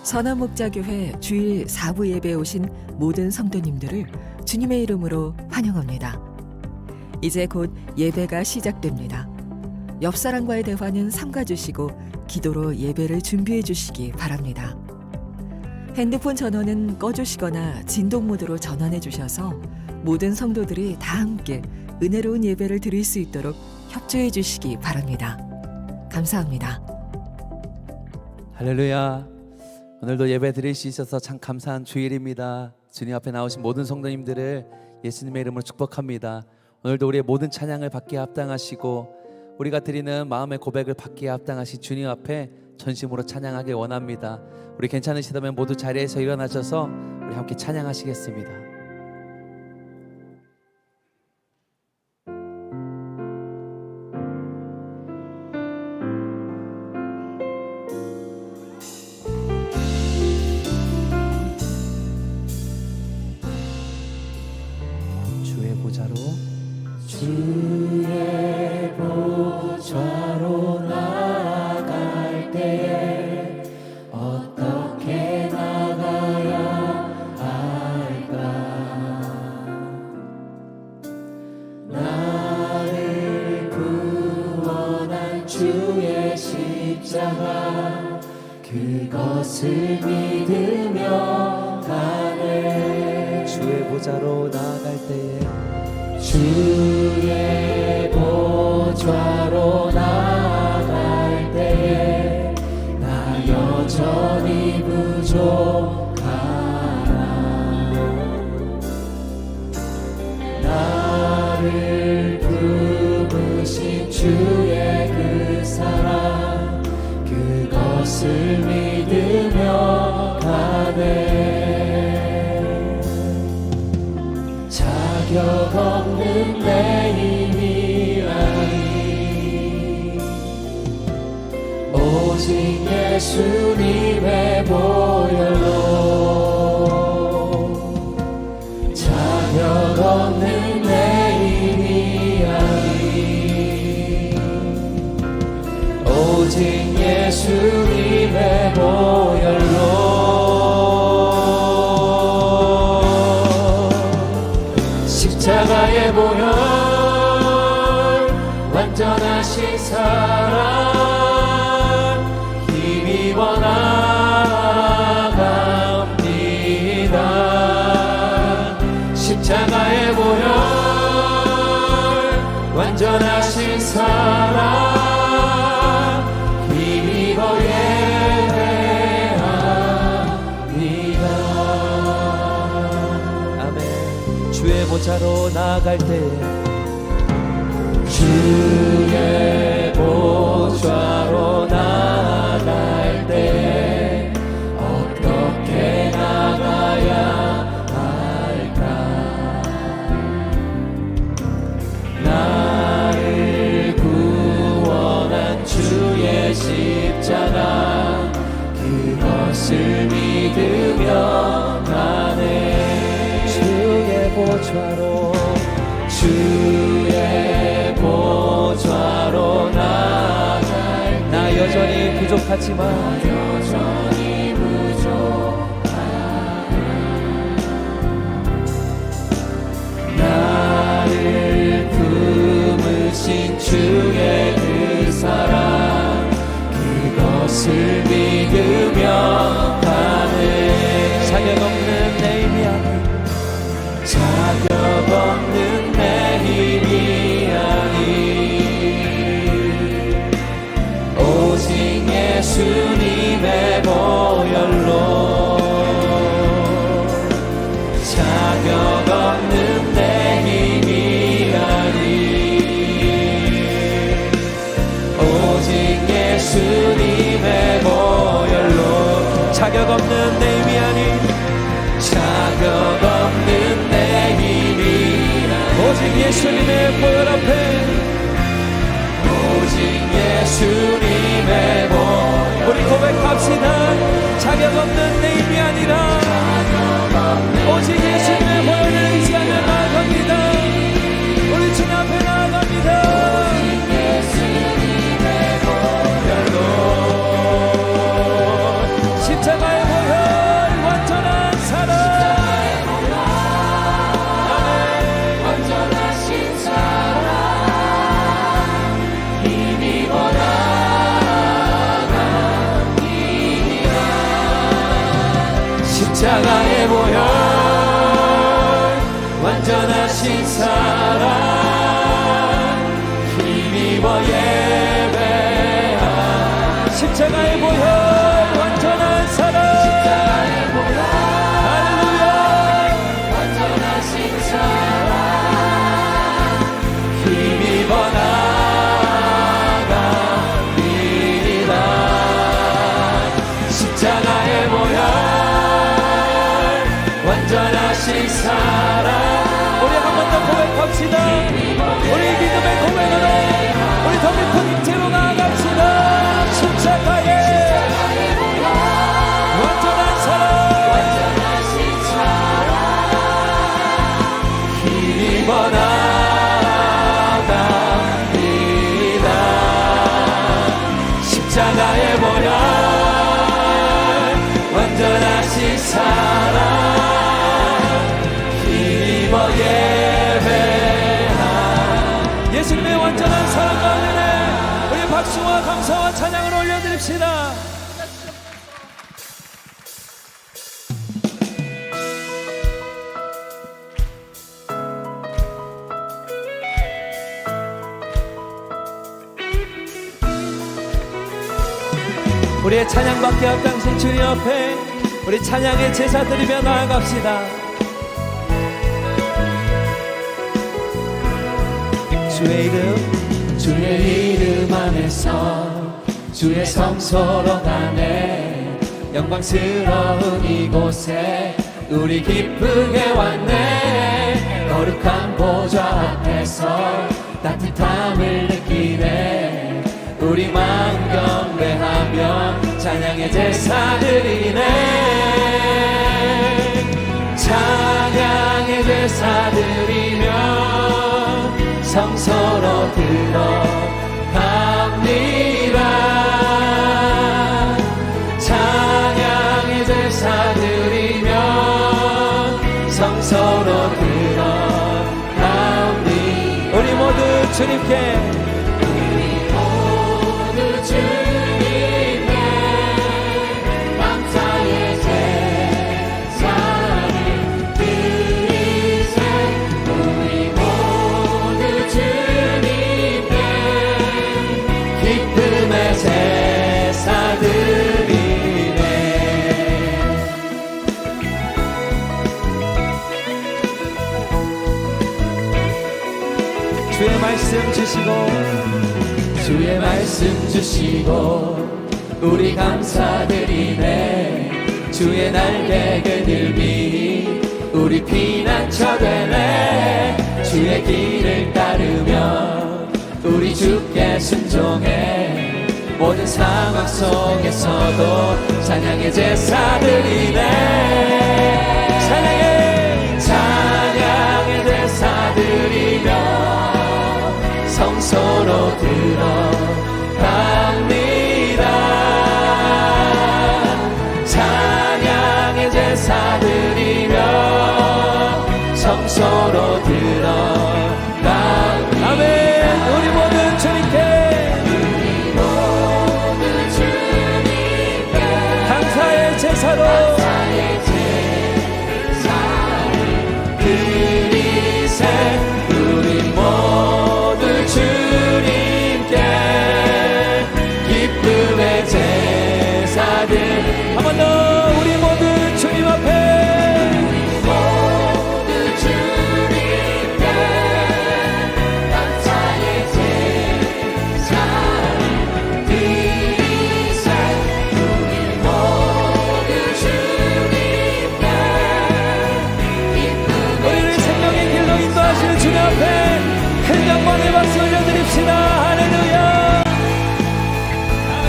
선한목자교회 주일 4부 예배에 오신 모든 성도님들을 주님의 이름으로 환영합니다. 이제 곧 예배가 시작됩니다. 옆 사람과의 대화는 삼가주시고 기도로 예배를 준비해 주시기 바랍니다. 핸드폰 전원은 꺼주시거나 진동 모드로 전환해 주셔서 모든 성도들이 다 함께 은혜로운 예배를 드릴 수 있도록 협조해 주시기 바랍니다. 감사합니다. 할렐루야. 오늘도 예배 드릴 수 있어서 참 감사한 주일입니다. 주님 앞에 나오신 모든 성도님들을 예수님의 이름으로 축복합니다. 오늘도 우리의 모든 찬양을 받기에 합당하시고 우리가 드리는 마음의 고백을 받기에 합당하신 주님 앞에 전심으로 찬양하길 원합니다. 우리 괜찮으시다면 모두 자리에서 일어나셔서 우리 함께 찬양하시겠습니다. 주의 보좌로 나아갈 때에 어떻게 나가야 할까? 나를 구원한 주의 십자가 그것을 믿으며 가네. 주의 보좌로 나아갈 때에 주의 보좌로 나아갈 때에 나 여전히 부족하나. 나를 부르신 주의 그 사랑 그것을 믿으며 가네. 자격 없는 내 힘이 아니 오직 예수님의 보혈로. 자격 없는 내 힘이 아니 오직 예수님의 보혈로. 십자가의 보혈 완전하신 사랑 힘입어 나아갑니다. 십자가의 보혈 완전하신 사랑 힘입어 예배합니다. 아멘. 주의 보좌로 나아갈 때에 주의 보좌로 나아갈 때 어떻게 나가야 할까? 나를 구원한 주의 십자가 그것을 믿으며 가네. 주의 보좌로 주의 보좌로 나아갈 나 여전히 부족하지만 여전히 부족하나. 나를 품으신 주의 그 사랑 그것을 믿으며 가네. 자격 없는 내 힘이 아니 자격 없는 내 힘이 아니 오직 예수님의 보혈로. 자격 없는 내 힘이 아니 오직 예수님의 보혈로. 자격 없는 내 힘이 아니 자격 없는 내 힘이 오직 예수님의 보혈 앞에 오직 예수님의 보혈. 우리 고백합시다. 자격 없는 내 힘이 아니라 오직 예수님의 보혈을 의지하며 나아갑니다. 우리 주님 앞에 나아갑니다. 오직 예수님의 보혈로. 십자가의 보혈 십자가의 보혈 완전하신 사랑 힘입어 예배하 십자가의 보혈 완전한 사랑 십자가의 보혈 할렐루야 완전하신 사랑 힘입어 나가리라 십자가의 보혈 완전하신 사랑 우리 한 번 더 고백합시다 우리 믿음의 고백으로 우리 더 깊은 임재로 나아갑시다 십자가의 완전한 사랑 완전하신 사랑 힘입어 나가리라 십자가의 보혈 완전하신 사랑 힘입어 예배하 예수님의 완전한 사랑과 은혜 우리 박수와 감사와 찬양을 올려드립시다. 우리의 찬양받게 앞당신 주님 앞에 우리 찬양의 제사 드리며 나아갑시다. 주의 이름 안에서 주의 성소로 가네 영광스러운 이곳에 우리 기쁘게 왔네 거룩한 보좌 앞에서 따뜻함을 느끼네 우리 마음 경배하며 찬양의 제사 드리네 찬양의 제사 드리며 성소로 들어갑니다 찬양의 제사 드리며 성소로 들어갑니다 우리 모두 주님께 주의 말씀 주시고 우리 감사드리네 주의 날개 그늘이 우리 피난처 되네 주의 길을 따르며 우리 주께 순종해 모든 상황 속에서도 찬양의 제사 드리네 찬양의 제사 드리며 성소로 들어갑니다 찬양의 제사 드리며 성소로 들어갑니다 아멘 우리 모두 주님께 감사의 제사로 드리세 우리 모두 주님께 기쁨의 제사들 한 번 더 우리 모두 주님 앞에 모두 주님께 감사의 제사를 드리세 우리 모두 주님께 우리를 생명의 길로 인도하시는 주님 앞에 큰 영광의 박수 올려드립시다. 할렐루야. 아멘.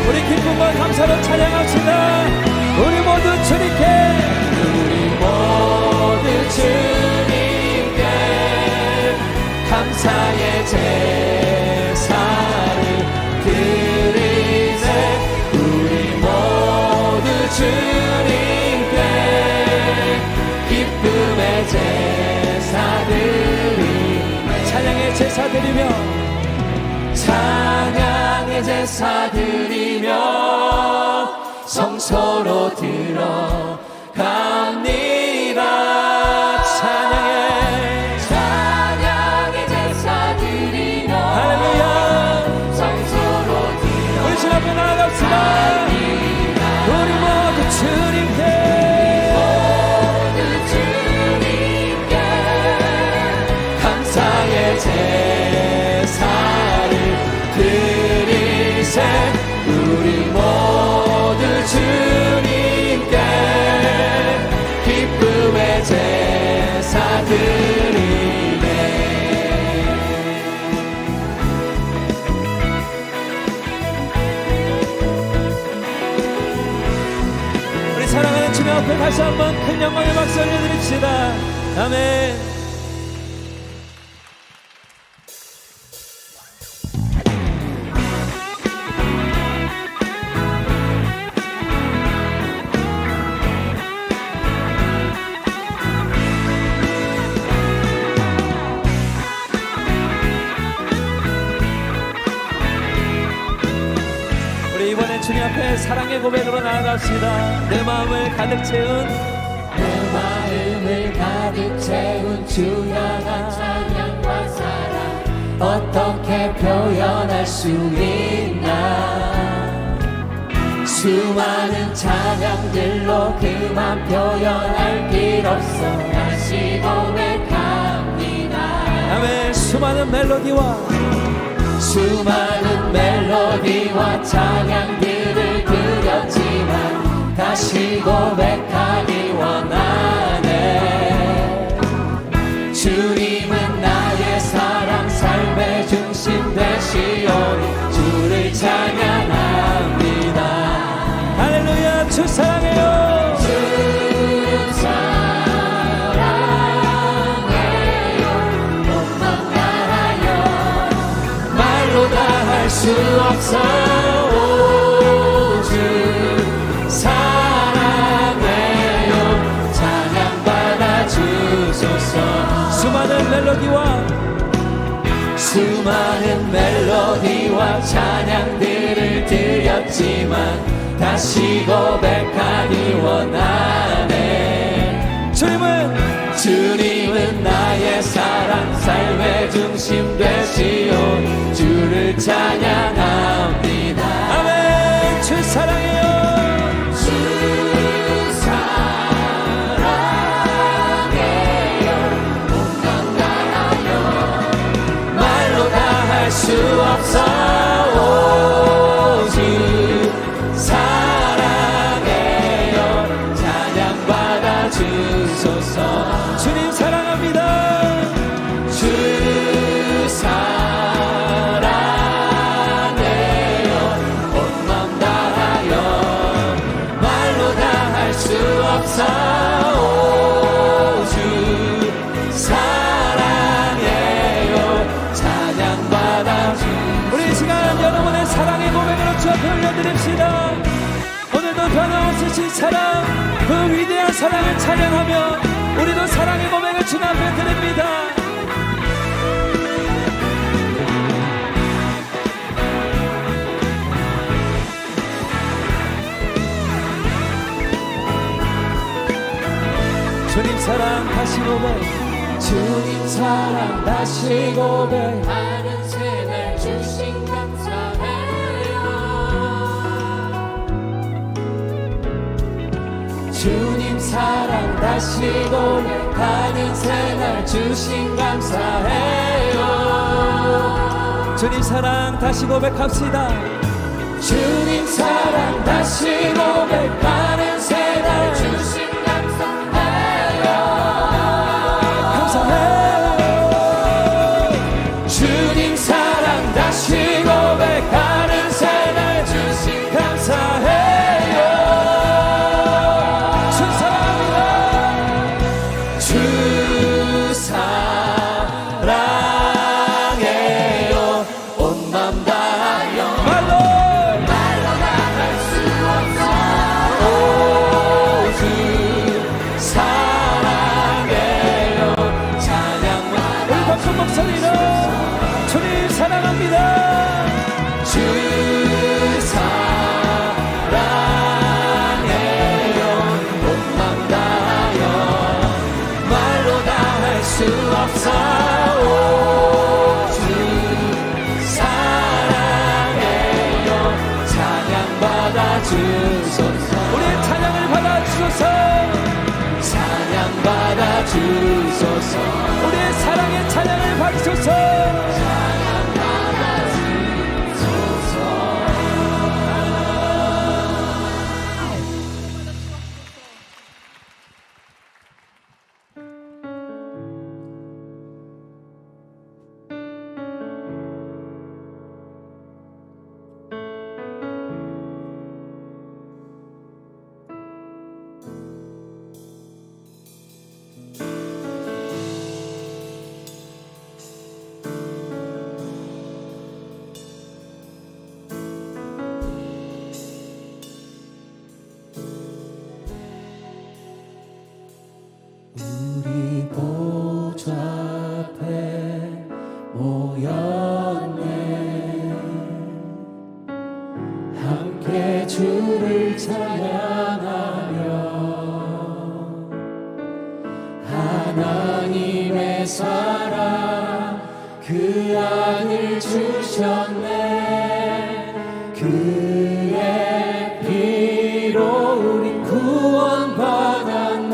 우리 기쁨과 감사로 찬양합시다. 우리 모두 주님께 감사의 제사를 드리세 우리 모두 주님께 드리며 찬양의 제사 드리며 성소로 들어갑니다. 찬양의 제사 드리며 할렐루야 성소로 들어 우리 주 앞에 나아갑시다. 우리 모두 주님께 감사의 제사를 드리세 우리 모두 주님께 기쁨의 제사 드리네. 우리 사랑하는 주님 앞에 다시 한번 큰 영광의 박수 올려드립시다. 아멘. 이번엔 주님 앞에 사랑의 고백으로 나아갑시다. 내 마음을 가득 채운 주 향한 찬양과 사랑 어떻게 표현할 수 있나. 수많은 찬양들로 그만 표현할 길 없어 다시 고백합니다. 아멘. 수많은 멜로디와 찬양들을 드렸지만 다시 고백하기 원하네. 주님은 나의 사랑 삶의 중심 되시오니 주를 찬양합니다. 할렐루야. 주 사랑해요. 주 수 없어 주 사랑해요. 찬양받아 주소서. 수많은 멜로디와 찬양들을 드렸지만 다시 고백하기 원하네. 주님은 나의 사랑 삶의 중심 되시오 주를 찬양합니다. 아멘. 주 사랑해요. 주 사랑해요. 온맘 다하여 말로 다 할 수 없어 주 사랑해요. 찬양받아 주소서. 주님 사랑합니다. 주 사랑해요. 온맘 다하여 말로 다 할 수 없어 주 사랑해요. 찬양받아 주. 우리 이 시간 여러분의 사랑의 고백으로 주 앞에 올려드립시다. 오늘도 변함없으신 사랑, 그 위대한 사랑을 찬양하며 우리도 사랑의 고백을 주 앞에 드립니다. 주님 사랑 다시 고백. 주님 사랑 다시 고백. 많은 생을 주신 감사해요. 주님 사랑 다시 고백. 많은 생을 주신 감사해요. 주님 사랑 다시 고백합시다. 주님 사랑 다시 고백. 많은 생을 주신 주님 사랑 다시 고백하는 새날 주신 감사해요. 주 사랑합니다. 주 사랑해요. 온 맘 다하여 말로 다 받아주소서. 우리의 찬양을 받아주소서. 찬양 받아주소서. 우리의 사랑의 찬양을 받으소서. 찬양 받아주소서. 우리 보좌 앞에 모였네. 함께 주를 찬양하며 하나님의 사랑 그 아들 주셨네. 그의 피로 우리 구원받았네.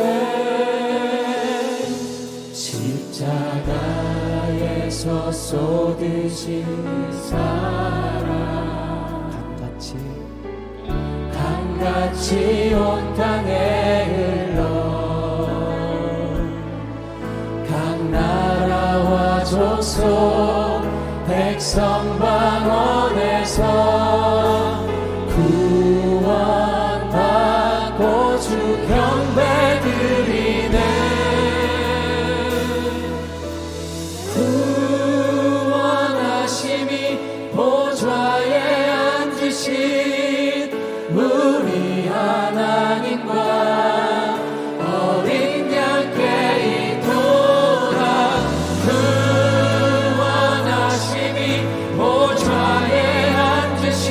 십자가에서 쏟으신 사랑 강같이 온 땅에 흘러 각 나라와 족속 백성 방언에서 구원받고 주 경배드리네. 구원하심이 보좌에 앉으신 우리 하나님과 어린 양께 있도다. 구원하심이 보좌에 앉으신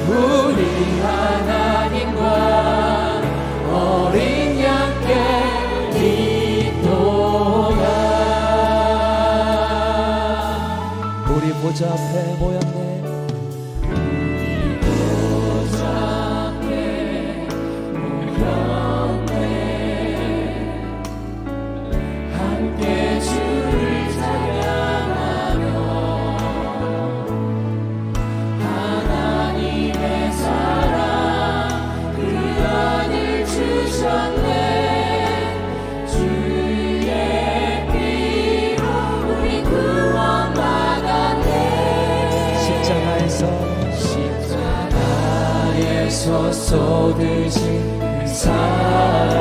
우리 하나님과 어린 양께 있도다. 우리 보좌 앞에 모였네. 십자가에서 쏟으신 그 사랑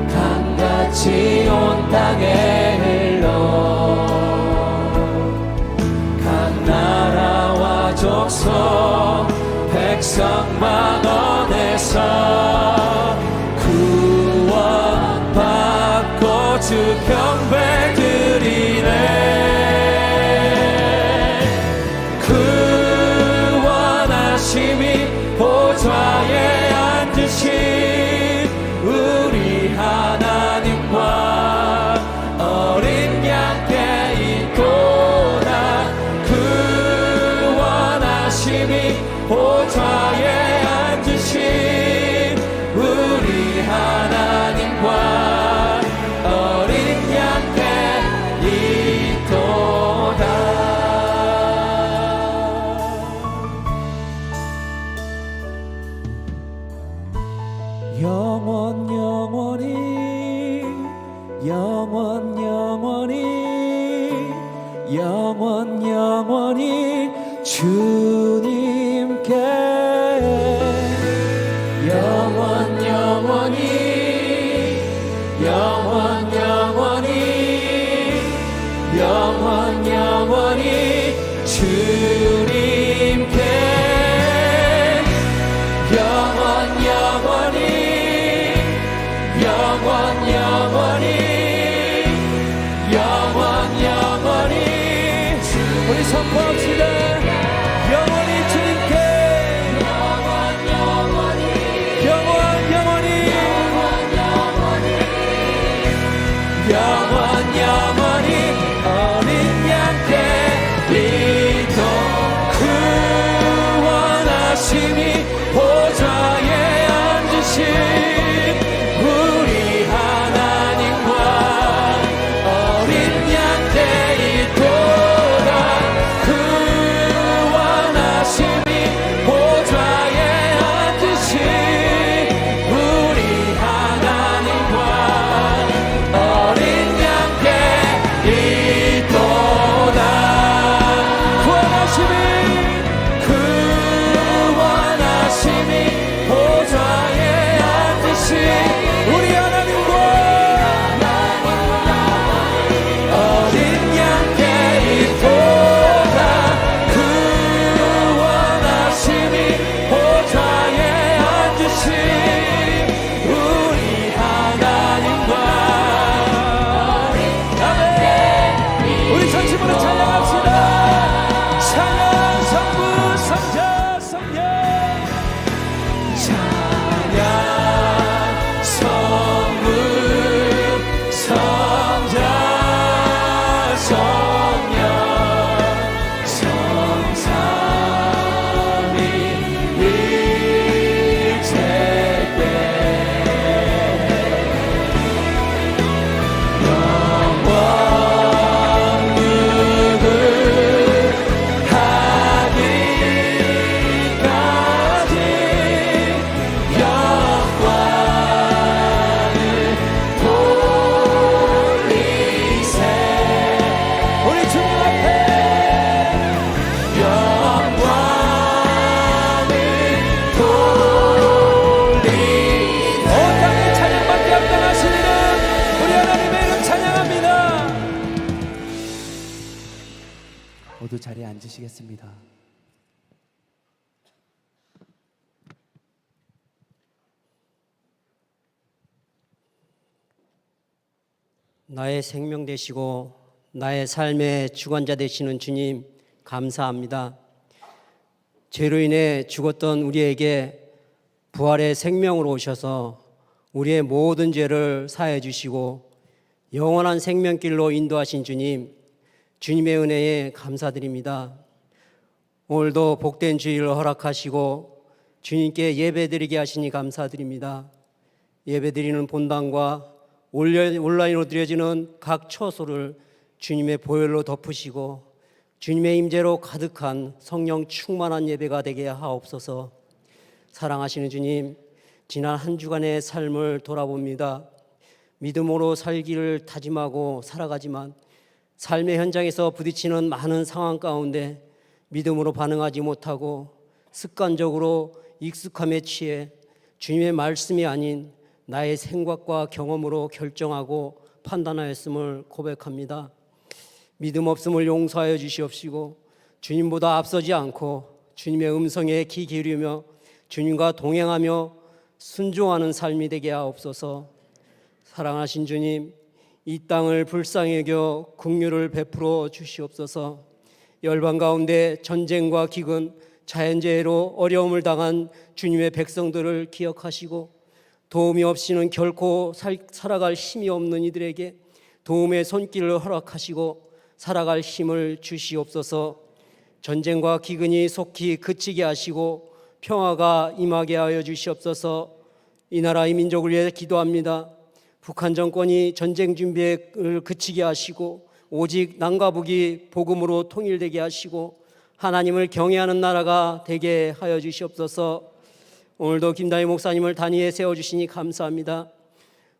강같이 온 땅에 흘러 각 나라와 족속 백성 만원에서 구원받고 주 경배드리네. 보좌에 앉으신 우리 하나님과 어린 양께 있도다. 구원하심이 보좌에 앉으신 우리 하나님과 어린 양께 있도다. 영원 영원히 영원 영원히 영원 영원히 주님께 영원하심이 보좌에 앉으신 우리 하나님과 어린 양께 있도다. 그 원하심이 보좌에 앉으신 우리 하나님과 어린 양께 있도다. 그 원하심이 보좌에 앉으신 우리 하나님과 어린 양께 있도다. 그 원하심이 보좌에 앉으신 우리 하나님과 아멘. 우리 전심으로 찬양합시다. 찬양 성부 성자 성령 찬양 성부 성자 성령 성삼위 일체때 영원무궁 하기까지 영광을 돌리세. 우리 주님 앞에 영광을 돌리. 온 땅에 찬양받게 합당하시는 우리 하나님의 이름 찬양합니다. 모두 자리에 앉으시겠습니다. 나의 생명 되시고 나의 삶의 주관자 되시는 주님 감사합니다. 죄로 인해 죽었던 우리에게 부활의 생명으로 오셔서 우리의 모든 죄를 사해 주시고 영원한 생명길로 인도하신 주님, 주님의 은혜에 감사드립니다. 오늘도 복된 주일을 허락하시고 주님께 예배드리게 하시니 감사드립니다. 예배드리는 본당과 온라인으로 드려지는 각 처소를 주님의 보혈로 덮으시고 주님의 임재로 가득한 성령 충만한 예배가 되게 하옵소서. 사랑하시는 주님, 지난 한 주간의 삶을 돌아봅니다. 믿음으로 살기를 다짐하고 살아가지만 삶의 현장에서 부딪히는 많은 상황 가운데 믿음으로 반응하지 못하고 습관적으로 익숙함에 취해 주님의 말씀이 아닌 나의 생각과 경험으로 결정하고 판단하였음을 고백합니다. 믿음 없음을 용서하여 주시옵시고 주님보다 앞서지 않고 주님의 음성에 귀 기울이며 주님과 동행하며 순종하는 삶이 되게 하옵소서. 사랑하신 주님, 이 땅을 불쌍히 여겨 긍휼을 베풀어 주시옵소서. 열방 가운데 전쟁과 기근, 자연재해로 어려움을 당한 주님의 백성들을 기억하시고 도움이 없이는 결코 살아갈 힘이 없는 이들에게 도움의 손길을 허락하시고 살아갈 힘을 주시옵소서. 전쟁과 기근이 속히 그치게 하시고 평화가 임하게 하여 주시옵소서. 이 나라 이 민족을 위해 기도합니다. 북한 정권이 전쟁 준비를 그치게 하시고 오직 남과 북이 복음으로 통일되게 하시고 하나님을 경외하는 나라가 되게 하여 주시옵소서. 오늘도 김다희 목사님을 단위에 세워주시니 감사합니다.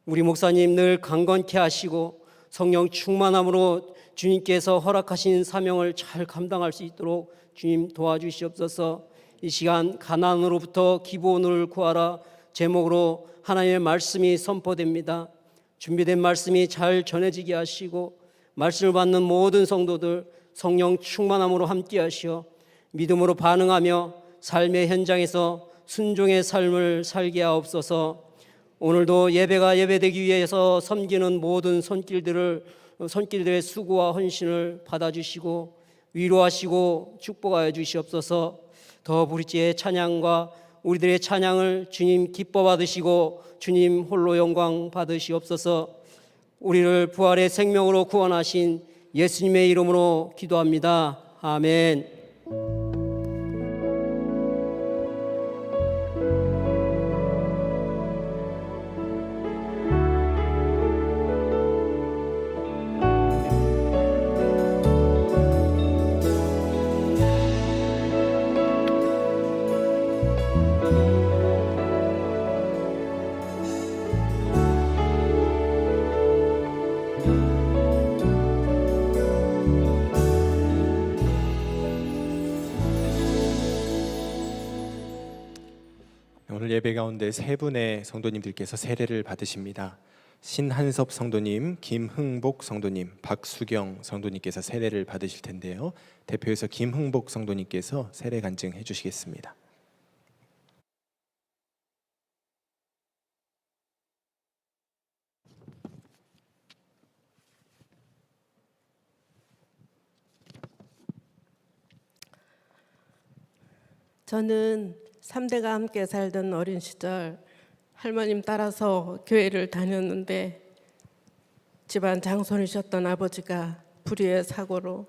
우리 목사님 늘 강건케 하시고 성령 충만함으로 주님께서 허락하신 사명을 잘 감당할 수 있도록 주님 도와주시옵소서. 이 시간 가나안으로부터 기브온을 구하라 제목으로 하나님의 말씀이 선포됩니다. 준비된 말씀이 잘 전해지게 하시고 말씀을 받는 모든 성도들 성령 충만함으로 함께 하시어 믿음으로 반응하며 삶의 현장에서 순종의 삶을 살게 하옵소서. 오늘도 예배가 예배되기 위해서 섬기는 모든 손길들의 수고와 헌신을 받아주시고 위로하시고 축복하여 주시옵소서. 더 부르짖의 찬양과 우리들의 찬양을 주님 기뻐 받으시고 주님 홀로 영광 받으시옵소서. 우리를 부활의 생명으로 구원하신 예수님의 이름으로 기도합니다. 아멘. 오늘 예배 가운데 세 분의 성도님들께서 세례를 받으십니다. 신한섭 성도님, 김흥복 성도님, 박수경 성도님께서 세례를 받으실 텐데요. 대표해서 김흥복 성도님께서 세례 간증해 주시겠습니다. 저는 3대가 함께 살던 어린 시절 할머님 따라서 교회를 다녔는데 집안 장손이셨던 아버지가 불의의 사고로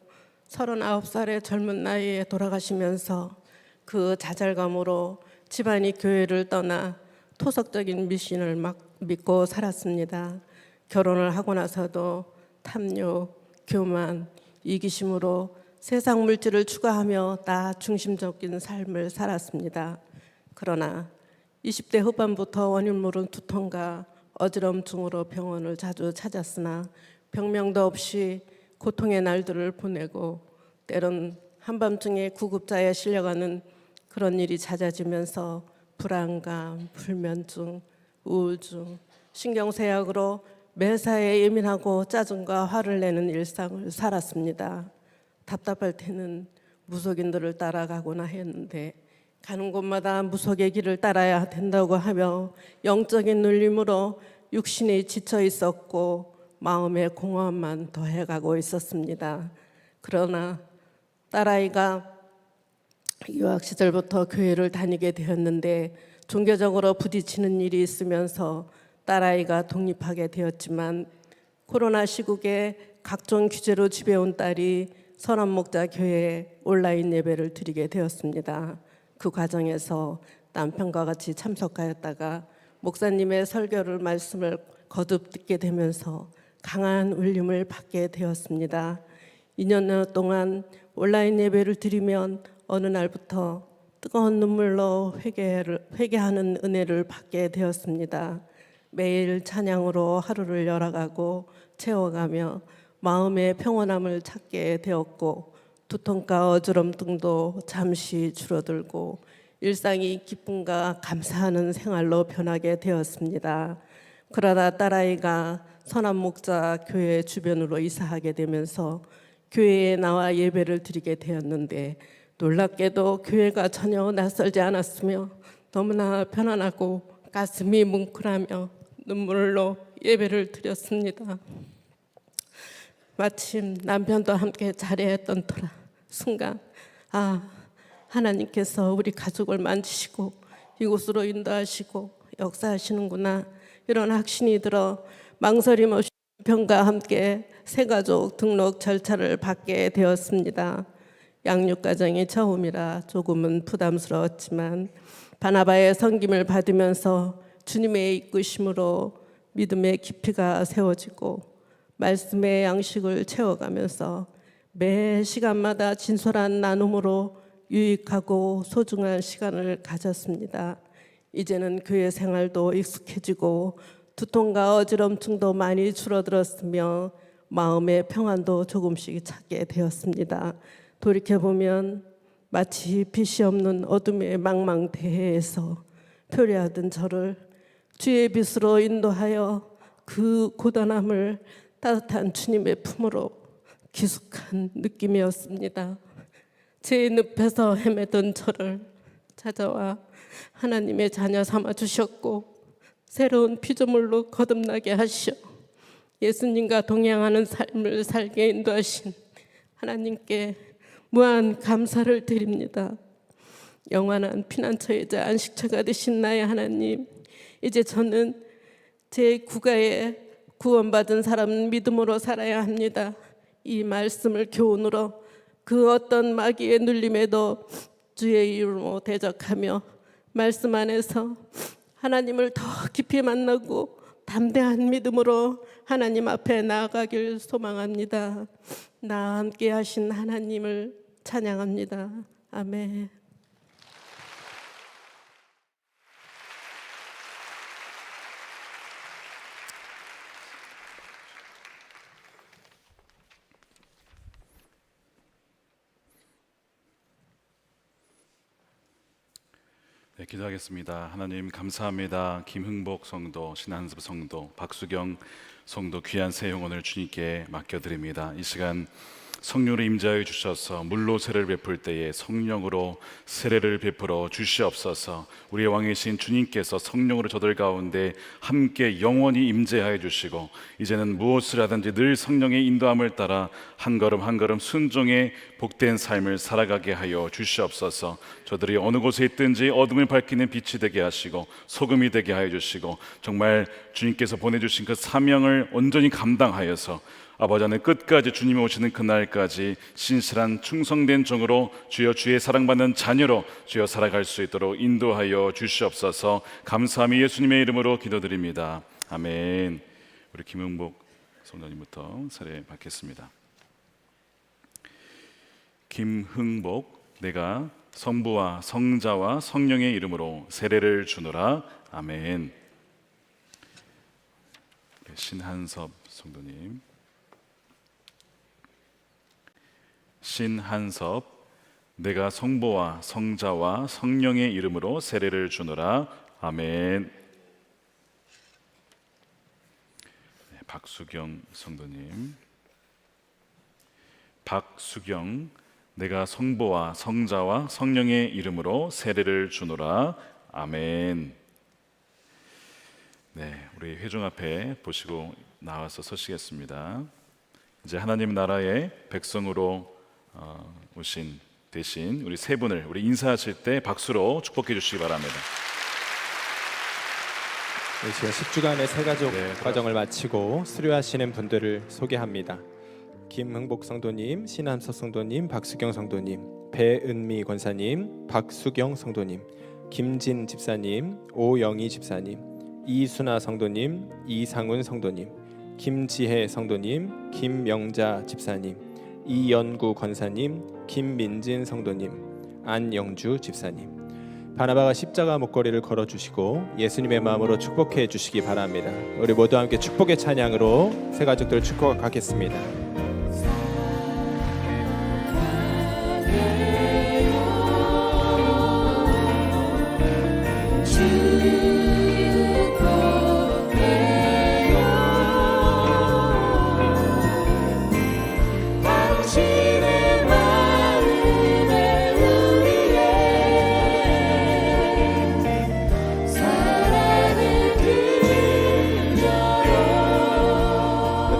39살의 젊은 나이에 돌아가시면서 그 좌절감으로 집안이 교회를 떠나 토속적인 미신을 막 믿고 살았습니다. 결혼을 하고 나서도 탐욕, 교만, 이기심으로 세상 물질을 추구하며 나 중심적인 삶을 살았습니다. 그러나 20대 후반부터 원인 모르는 두통과 어지럼증으로 병원을 자주 찾았으나 병명도 없이 고통의 날들을 보내고 때론 한밤중에 구급자에 실려가는 그런 일이 잦아지면서 불안감, 불면증, 우울증, 신경쇠약으로 매사에 예민하고 짜증과 화를 내는 일상을 살았습니다. 답답할 때는 무속인들을 따라가거나 했는데 가는 곳마다 무속의 길을 따라야 된다고 하며 영적인 눌림으로 육신이 지쳐 있었고 마음의 공허함만 더해가고 있었습니다. 그러나 딸아이가 유학 시절부터 교회를 다니게 되었는데 종교적으로 부딪히는 일이 있으면서 딸아이가 독립하게 되었지만 코로나 시국에 각종 규제로 집에 온 딸이 선한목자 교회에 온라인 예배를 드리게 되었습니다. 그 과정에서 남편과 같이 참석하였다가 목사님의 설교를 말씀을 거듭 듣게 되면서 강한 울림을 받게 되었습니다. 2년 동안 온라인 예배를 드리면 어느 날부터 뜨거운 눈물로 회개하는 은혜를 받게 되었습니다. 매일 찬양으로 하루를 열어가고 채워가며 마음의 평온함을 찾게 되었고 두통과 어지럼증도 잠시 줄어들고 일상이 기쁨과 감사하는 생활로 변하게 되었습니다. 그러다 딸아이가 선한목자 교회 주변으로 이사하게 되면서 교회에 나와 예배를 드리게 되었는데 놀랍게도 교회가 전혀 낯설지 않았으며 너무나 편안하고 가슴이 뭉클하며 눈물로 예배를 드렸습니다. 마침 남편도 함께 자리했던 순간 하나님께서 우리 가족을 만지시고 이곳으로 인도하시고 역사하시는구나 이런 확신이 들어 망설임 없이 남편과 함께 새가족 등록 절차를 받게 되었습니다. 양육과정이 처음이라 조금은 부담스러웠지만 바나바의 섬김을 받으면서 주님의 이끄심으로 믿음의 깊이가 세워지고 말씀의 양식을 채워가면서 매 시간마다 진솔한 나눔으로 유익하고 소중한 시간을 가졌습니다. 이제는 교회 생활도 익숙해지고 두통과 어지럼증도 많이 줄어들었으며 마음의 평안도 조금씩 찾게 되었습니다. 돌이켜보면 마치 빛이 없는 어둠의 망망대해에서 표류하던 저를 주의 빛으로 인도하여 그 고단함을 따뜻한 주님의 품으로 기숙한 느낌이었습니다. 제 늪에서 헤매던 저를 찾아와 하나님의 자녀 삼아 주셨고 새로운 피조물로 거듭나게 하시어 예수님과 동행하는 삶을 살게 인도하신 하나님께 무한 감사를 드립니다. 영원한 피난처이자 안식처가 되신 나의 하나님, 이제 저는 제 국가에 구원받은 사람은 믿음으로 살아야 합니다. 이 말씀을 교훈으로 그 어떤 마귀의 눌림에도 주의 이름으로 대적하며 말씀 안에서 하나님을 더 깊이 만나고 담대한 믿음으로 하나님 앞에 나아가길 소망합니다. 나와 함께 하신 하나님을 찬양합니다. 아멘. 네, 기도하겠습니다. 하나님 감사합니다. 김흥복 성도, 신한섭 성도, 박수경 성도 귀한 새 영혼을 주님께 맡겨드립니다. 이 시간 성령으로 임재하여 주셔서 물로 세례를 베풀 때에 성령으로 세례를 베풀어 주시옵소서. 우리의 왕이신 주님께서 성령으로 저들 가운데 함께 영원히 임재하여 주시고 이제는 무엇을 하든지 늘 성령의 인도함을 따라 한 걸음 한 걸음 순종의 복된 삶을 살아가게 하여 주시옵소서. 저들이 어느 곳에 있든지 어둠을 밝히는 빛이 되게 하시고 소금이 되게 하여 주시고 정말 주님께서 보내주신 그 사명을 온전히 감당하여서 아버지 하나님 끝까지 주님이 오시는 그날까지 신실한 충성된 종으로 주여 주의 사랑받는 자녀로 주여 살아갈 수 있도록 인도하여 주시옵소서. 감사함이 예수님의 이름으로 기도드립니다. 아멘. 우리 김흥복 성도님부터 세례 받겠습니다. 김흥복, 내가 성부와 성자와 성령의 이름으로 세례를 주노라. 아멘. 신한섭 성도님. 신한섭, 내가 성부와 성자와 성령의 이름으로 세례를 주노라. 아멘. 네, 박수경 성도님. 박수경, 내가 성부와 성자와 성령의 이름으로 세례를 주노라. 아멘. 네, 우리 회중 앞에 보시고 나와서 서시겠습니다. 이제 하나님 나라의 백성으로 오신 대신 우리 세 분을 우리 인사하실 때 박수로 축복해 주시기 바랍니다. 이 시간 10주간의 새가족 네, 과정을 마치고 수료하시는 분들을 소개합니다. 김흥복 성도님, 신한섭 성도님, 박수경 성도님, 배은미 권사님, 박수경 성도님, 김진 집사님, 오영희 집사님, 이순아 성도님, 이상훈 성도님, 김지혜 성도님, 김명자 집사님, 이연구 권사님, 김민진 성도님, 안영주 집사님, 바나바가 십자가 목걸이를 걸어주시고 예수님의 마음으로 축복해 주시기 바랍니다. 우리 모두 함께 축복의 찬양으로 새 가족들을 축복하겠습니다.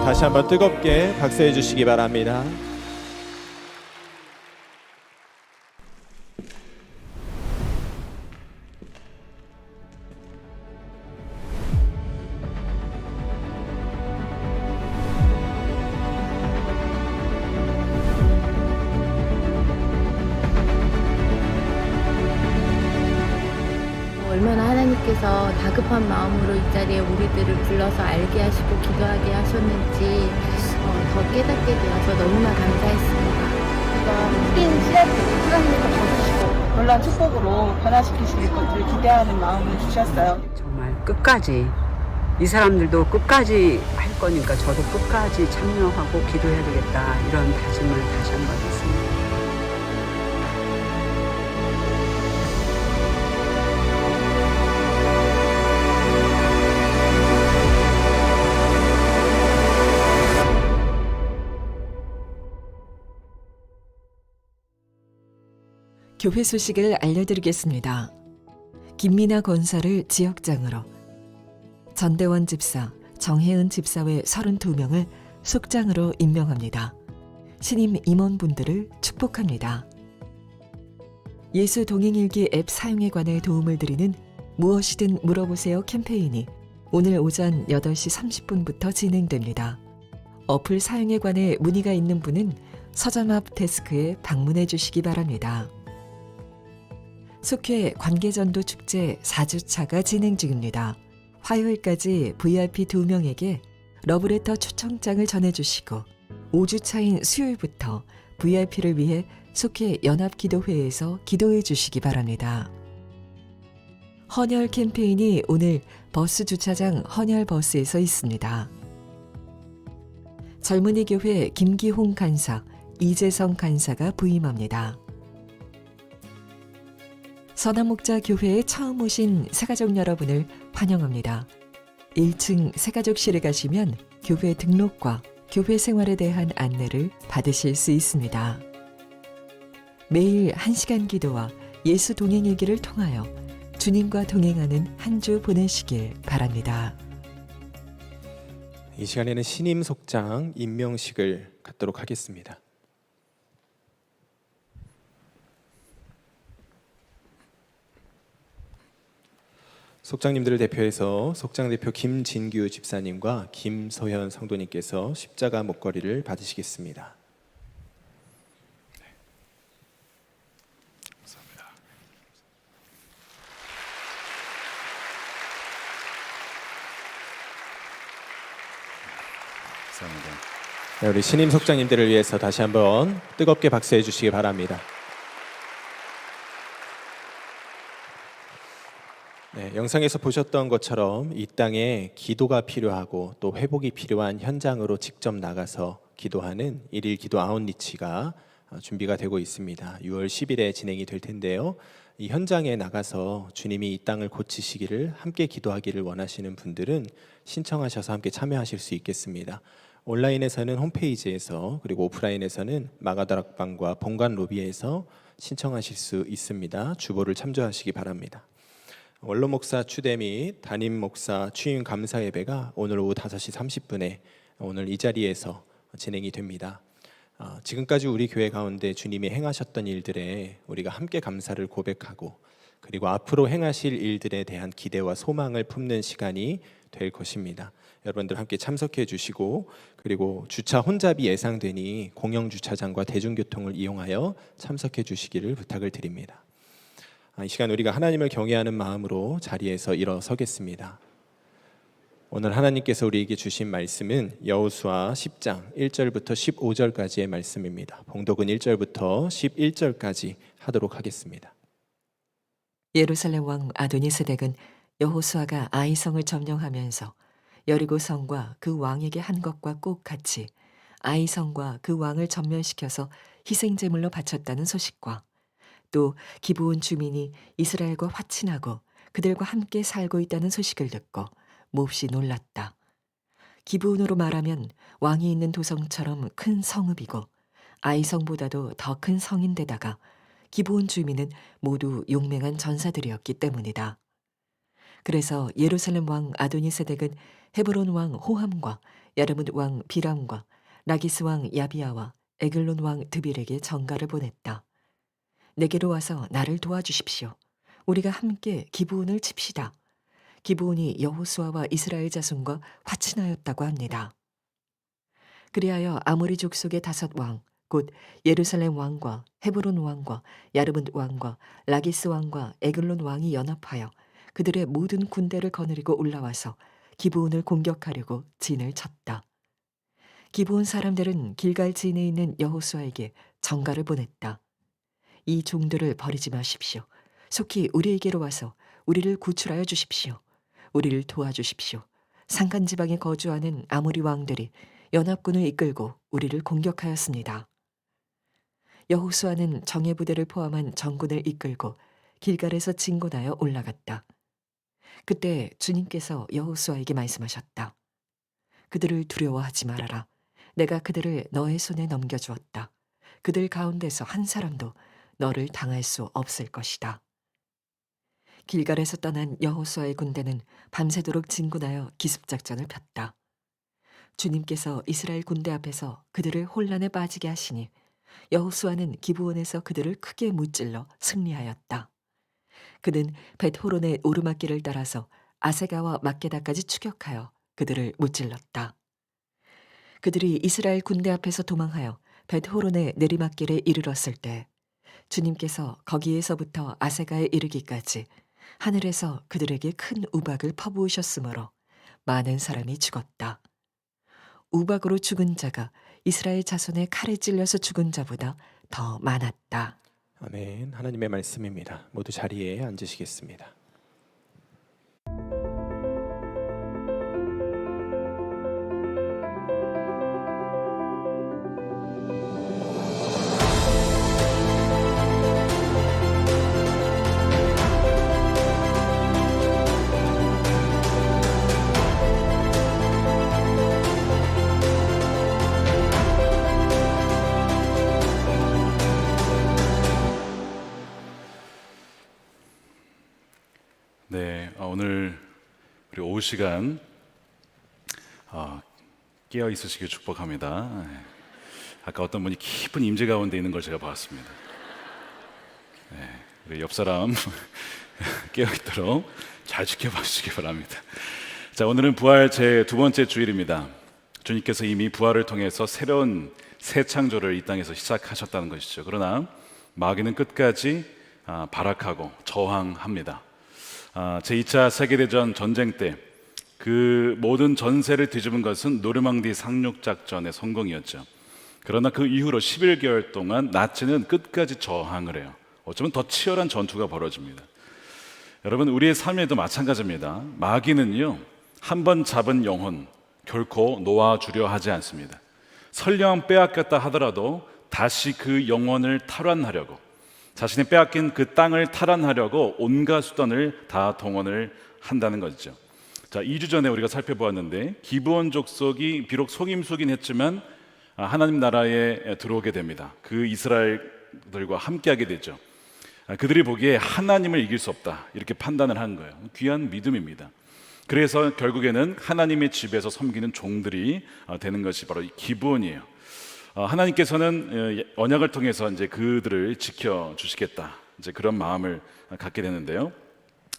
다시 한번 뜨겁게 박수해 주시기 바랍니다. 얼마나 하나님께서 다급한 마음으로 이 자리에 우리들을 불러서 알게 하시고 기도하게 하셨는지 더 깨닫게 되어서 너무나 감사했습니다. 긴 시간을 거두시고 놀라운 축복으로 변화시키실 것을 기대하는 마음을 주셨어요. 정말 끝까지 이 사람들도 끝까지 할 거니까 저도 끝까지 참여하고 기도해야 되겠다 이런 다짐을 다시 한번 했습니다. 교회 소식을 알려드리겠습니다. 김미나 권사를 지역장으로, 전대원 집사, 정혜은 집사 외 32명을 숙장으로 임명합니다. 신임 임원분들을 축복합니다. 예수 동행일기 앱 사용에 관해 도움을 드리는 무엇이든 물어보세요 캠페인이 오늘 오전 8시 30분부터 진행됩니다. 어플 사용에 관해 문의가 있는 분은 서점 앞 데스크에 방문해 주시기 바랍니다. 속회 관계전도 축제 4주차가 진행 중입니다. 화요일까지 VIP 2명에게 러브레터 초청장을 전해주시고 5주차인 수요일부터 VIP를 위해 속회 연합기도회에서 기도해 주시기 바랍니다. 헌혈 캠페인이 오늘 버스 주차장 헌혈버스에서 있습니다. 젊은이 교회 김기홍 간사, 이재성 간사가 부임합니다. 선한목자 교회에 처음 오신 새가족 여러분을 환영합니다. 1층 새가족실에 가시면 교회 등록과 교회 생활에 대한 안내를 받으실 수 있습니다. 매일 1시간 기도와 예수 동행 일기를 통하여 주님과 동행하는 한 주 보내시길 바랍니다. 이 시간에는 신임 속장 임명식을 갖도록 하겠습니다. 속장님들을 대표해서 속장 대표 김진규 집사님과 김소현 성도님께서 십자가 목걸이를 받으시겠습니다. 감사합니다. 감사합니다. 네, 우리 신임 속장님들을 위해서 다시 한번 뜨겁게 박수해 주시기 바랍니다. 네, 영상에서 보셨던 것처럼 이 땅에 기도가 필요하고 또 회복이 필요한 현장으로 직접 나가서 기도하는 일일 기도 아웃리치가 준비가 되고 있습니다. 6월 10일에 진행이 될 텐데요. 이 현장에 나가서 주님이 이 땅을 고치시기를 함께 기도하기를 원하시는 분들은 신청하셔서 함께 참여하실 수 있겠습니다. 온라인에서는 홈페이지에서, 그리고 오프라인에서는 마가다락방과 본관 로비에서 신청하실 수 있습니다. 주보를 참조하시기 바랍니다. 원로 목사 추대 및 담임 목사 취임 감사 예배가 오늘 오후 5시 30분에 오늘 이 자리에서 진행이 됩니다. 지금까지 우리 교회 가운데 주님이 행하셨던 일들에 우리가 함께 감사를 고백하고, 그리고 앞으로 행하실 일들에 대한 기대와 소망을 품는 시간이 될 것입니다. 여러분들 함께 참석해 주시고, 그리고 주차 혼잡이 예상되니 공영 주차장과 대중교통을 이용하여 참석해 주시기를 부탁을 드립니다. 이 시간 우리가 하나님을 경외하는 마음으로 자리에서 일어서겠습니다. 오늘 하나님께서 우리에게 주신 말씀은 여호수아 10장 1절부터 15절까지의 말씀입니다. 봉독은 1절부터 11절까지 하도록 하겠습니다. 예루살렘 왕 아도니세덱은 여호수아가 아이성을 점령하면서 여리고 성과 그 왕에게 한 것과 꼭 같이 아이성과 그 왕을 전멸시켜서 희생제물로 바쳤다는 소식과 또 기브온 주민이 이스라엘과 화친하고 그들과 함께 살고 있다는 소식을 듣고 몹시 놀랐다. 기브온으로 말하면 왕이 있는 도성처럼 큰 성읍이고 아이성보다도 더 큰 성인데다가 기브온 주민은 모두 용맹한 전사들이었기 때문이다. 그래서 예루살렘 왕 아도니세덱은 헤브론 왕 호함과 야르뭇 왕 비람과 라기스 왕 야비야와 에글론 왕 드빌에게 전가를 보냈다. 내게로 와서 나를 도와주십시오. 우리가 함께 기브온을 칩시다. 기브온이 여호수아와 이스라엘 자손과 화친하였다고 합니다. 그리하여 아모리 족속의 5왕, 곧 예루살렘 왕과 헤브론 왕과 야르뭇 왕과 라기스 왕과 에글론 왕이 연합하여 그들의 모든 군대를 거느리고 올라와서 기브온을 공격하려고 진을 쳤다. 기브온 사람들은 길갈 진에 있는 여호수아에게 전가를 보냈다. 이 종들을 버리지 마십시오. 속히 우리에게로 와서 우리를 구출하여 주십시오. 우리를 도와주십시오. 산간지방에 거주하는 아모리 왕들이 연합군을 이끌고 우리를 공격하였습니다. 여호수아는 정예부대를 포함한 정군을 이끌고 길갈에서 진군하여 올라갔다. 그때 주님께서 여호수아에게 말씀하셨다. 그들을 두려워하지 말아라. 내가 그들을 너의 손에 넘겨주었다. 그들 가운데서 한 사람도 너를 당할 수 없을 것이다. 길갈에서 떠난 여호수아의 군대는 밤새도록 진군하여 기습작전을 폈다. 주님께서 이스라엘 군대 앞에서 그들을 혼란에 빠지게 하시니 여호수아는 기브온에서 그들을 크게 무찔러 승리하였다. 그는 벳호론의 오르막길을 따라서 아세가와 막게다까지 추격하여 그들을 무찔렀다. 그들이 이스라엘 군대 앞에서 도망하여 벳호론의 내리막길에 이르렀을 때 주님께서 거기에서부터 아세가에 이르기까지 하늘에서 그들에게 큰 우박을 퍼부으셨으므로 많은 사람이 죽었다. 우박으로 죽은 자가 이스라엘 자손의 칼에 찔려서 죽은 자보다 더 많았다. 아멘. 하나님의 말씀입니다. 모두 자리에 앉으시겠습니다. 네, 오늘 우리 오후 시간 깨어 있으시길 축복합니다. 아까 어떤 분이 깊은 임재 가운데 있는 걸 제가 봤습니다. 네, 우리 옆 사람 깨어 있도록 잘 지켜봐 주시기 바랍니다. 자, 오늘은 부활 제 두 번째 주일입니다. 주님께서 이미 부활을 통해서 새로운 새 창조를 이 땅에서 시작하셨다는 것이죠. 그러나 마귀는 끝까지 발악하고 저항합니다. 제2차 세계대전 전쟁 때 그 모든 전세를 뒤집은 것은 노르망디 상륙작전의 성공이었죠. 그러나 그 이후로 11개월 동안 나치는 끝까지 저항을 해요. 어쩌면 더 치열한 전투가 벌어집니다. 여러분, 우리의 삶에도 마찬가지입니다. 마귀는요, 한 번 잡은 영혼 결코 놓아주려 하지 않습니다. 설령 빼앗겼다 하더라도 다시 그 영혼을 탈환하려고, 자신이 빼앗긴 그 땅을 탈환하려고 온갖 수단을 다 동원을 한다는 것이죠. 자, 2주 전에 우리가 살펴보았는데 기브온 족속이 비록 속임수긴 했지만 하나님 나라에 들어오게 됩니다. 그 이스라엘들과 함께하게 되죠. 그들이 보기에 하나님을 이길 수 없다, 이렇게 판단을 하는 거예요. 귀한 믿음입니다. 그래서 결국에는 하나님의 집에서 섬기는 종들이 되는 것이 바로 이 기브온이에요. 하나님께서는 언약을 통해서 이제 그들을 지켜주시겠다, 이제 그런 마음을 갖게 되는데요.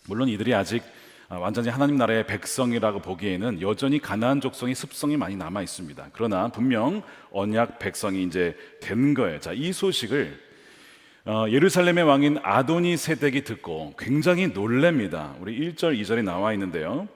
물론 이들이 아직 완전히 하나님 나라의 백성이라고 보기에는 여전히 가나안 족속의 습성이 많이 남아 있습니다. 그러나 분명 언약 백성이 이제 된 거예요. 자, 이 소식을 예루살렘의 왕인 아도니 세덱이 듣고 굉장히 놀랍니다. 우리 1절, 2절에 나와 있는데요.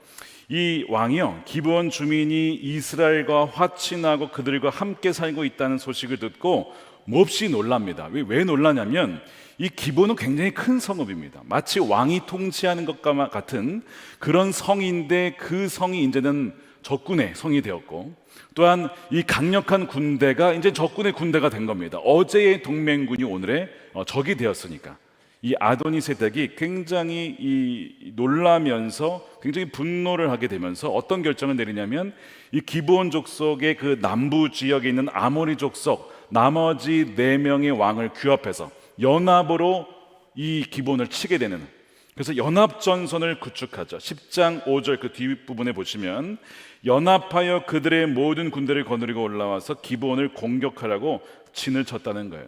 이 왕이요, 기브온 주민이 이스라엘과 화친하고 그들과 함께 살고 있다는 소식을 듣고 몹시 놀랍니다. 왜 놀라냐면 이 기브온은 굉장히 큰 성읍입니다. 마치 왕이 통치하는 것과 같은 그런 성인데 그 성이 이제는 적군의 성이 되었고, 또한 이 강력한 군대가 이제 적군의 군대가 된 겁니다. 어제의 동맹군이 오늘의 적이 되었으니까 이 아도니세덱이 굉장히 놀라면서 굉장히 분노를 하게 되면서 어떤 결정을 내리냐면 이 기브온 족속의 그 남부 지역에 있는 아모리 족속 나머지 4명의 왕을 규합해서 연합으로 이 기브온을 치게 되는, 그래서 연합전선을 구축하죠. 10장 5절 그 뒷부분에 보시면 연합하여 그들의 모든 군대를 거느리고 올라와서 기브온을 공격하려고 진을 쳤다는 거예요.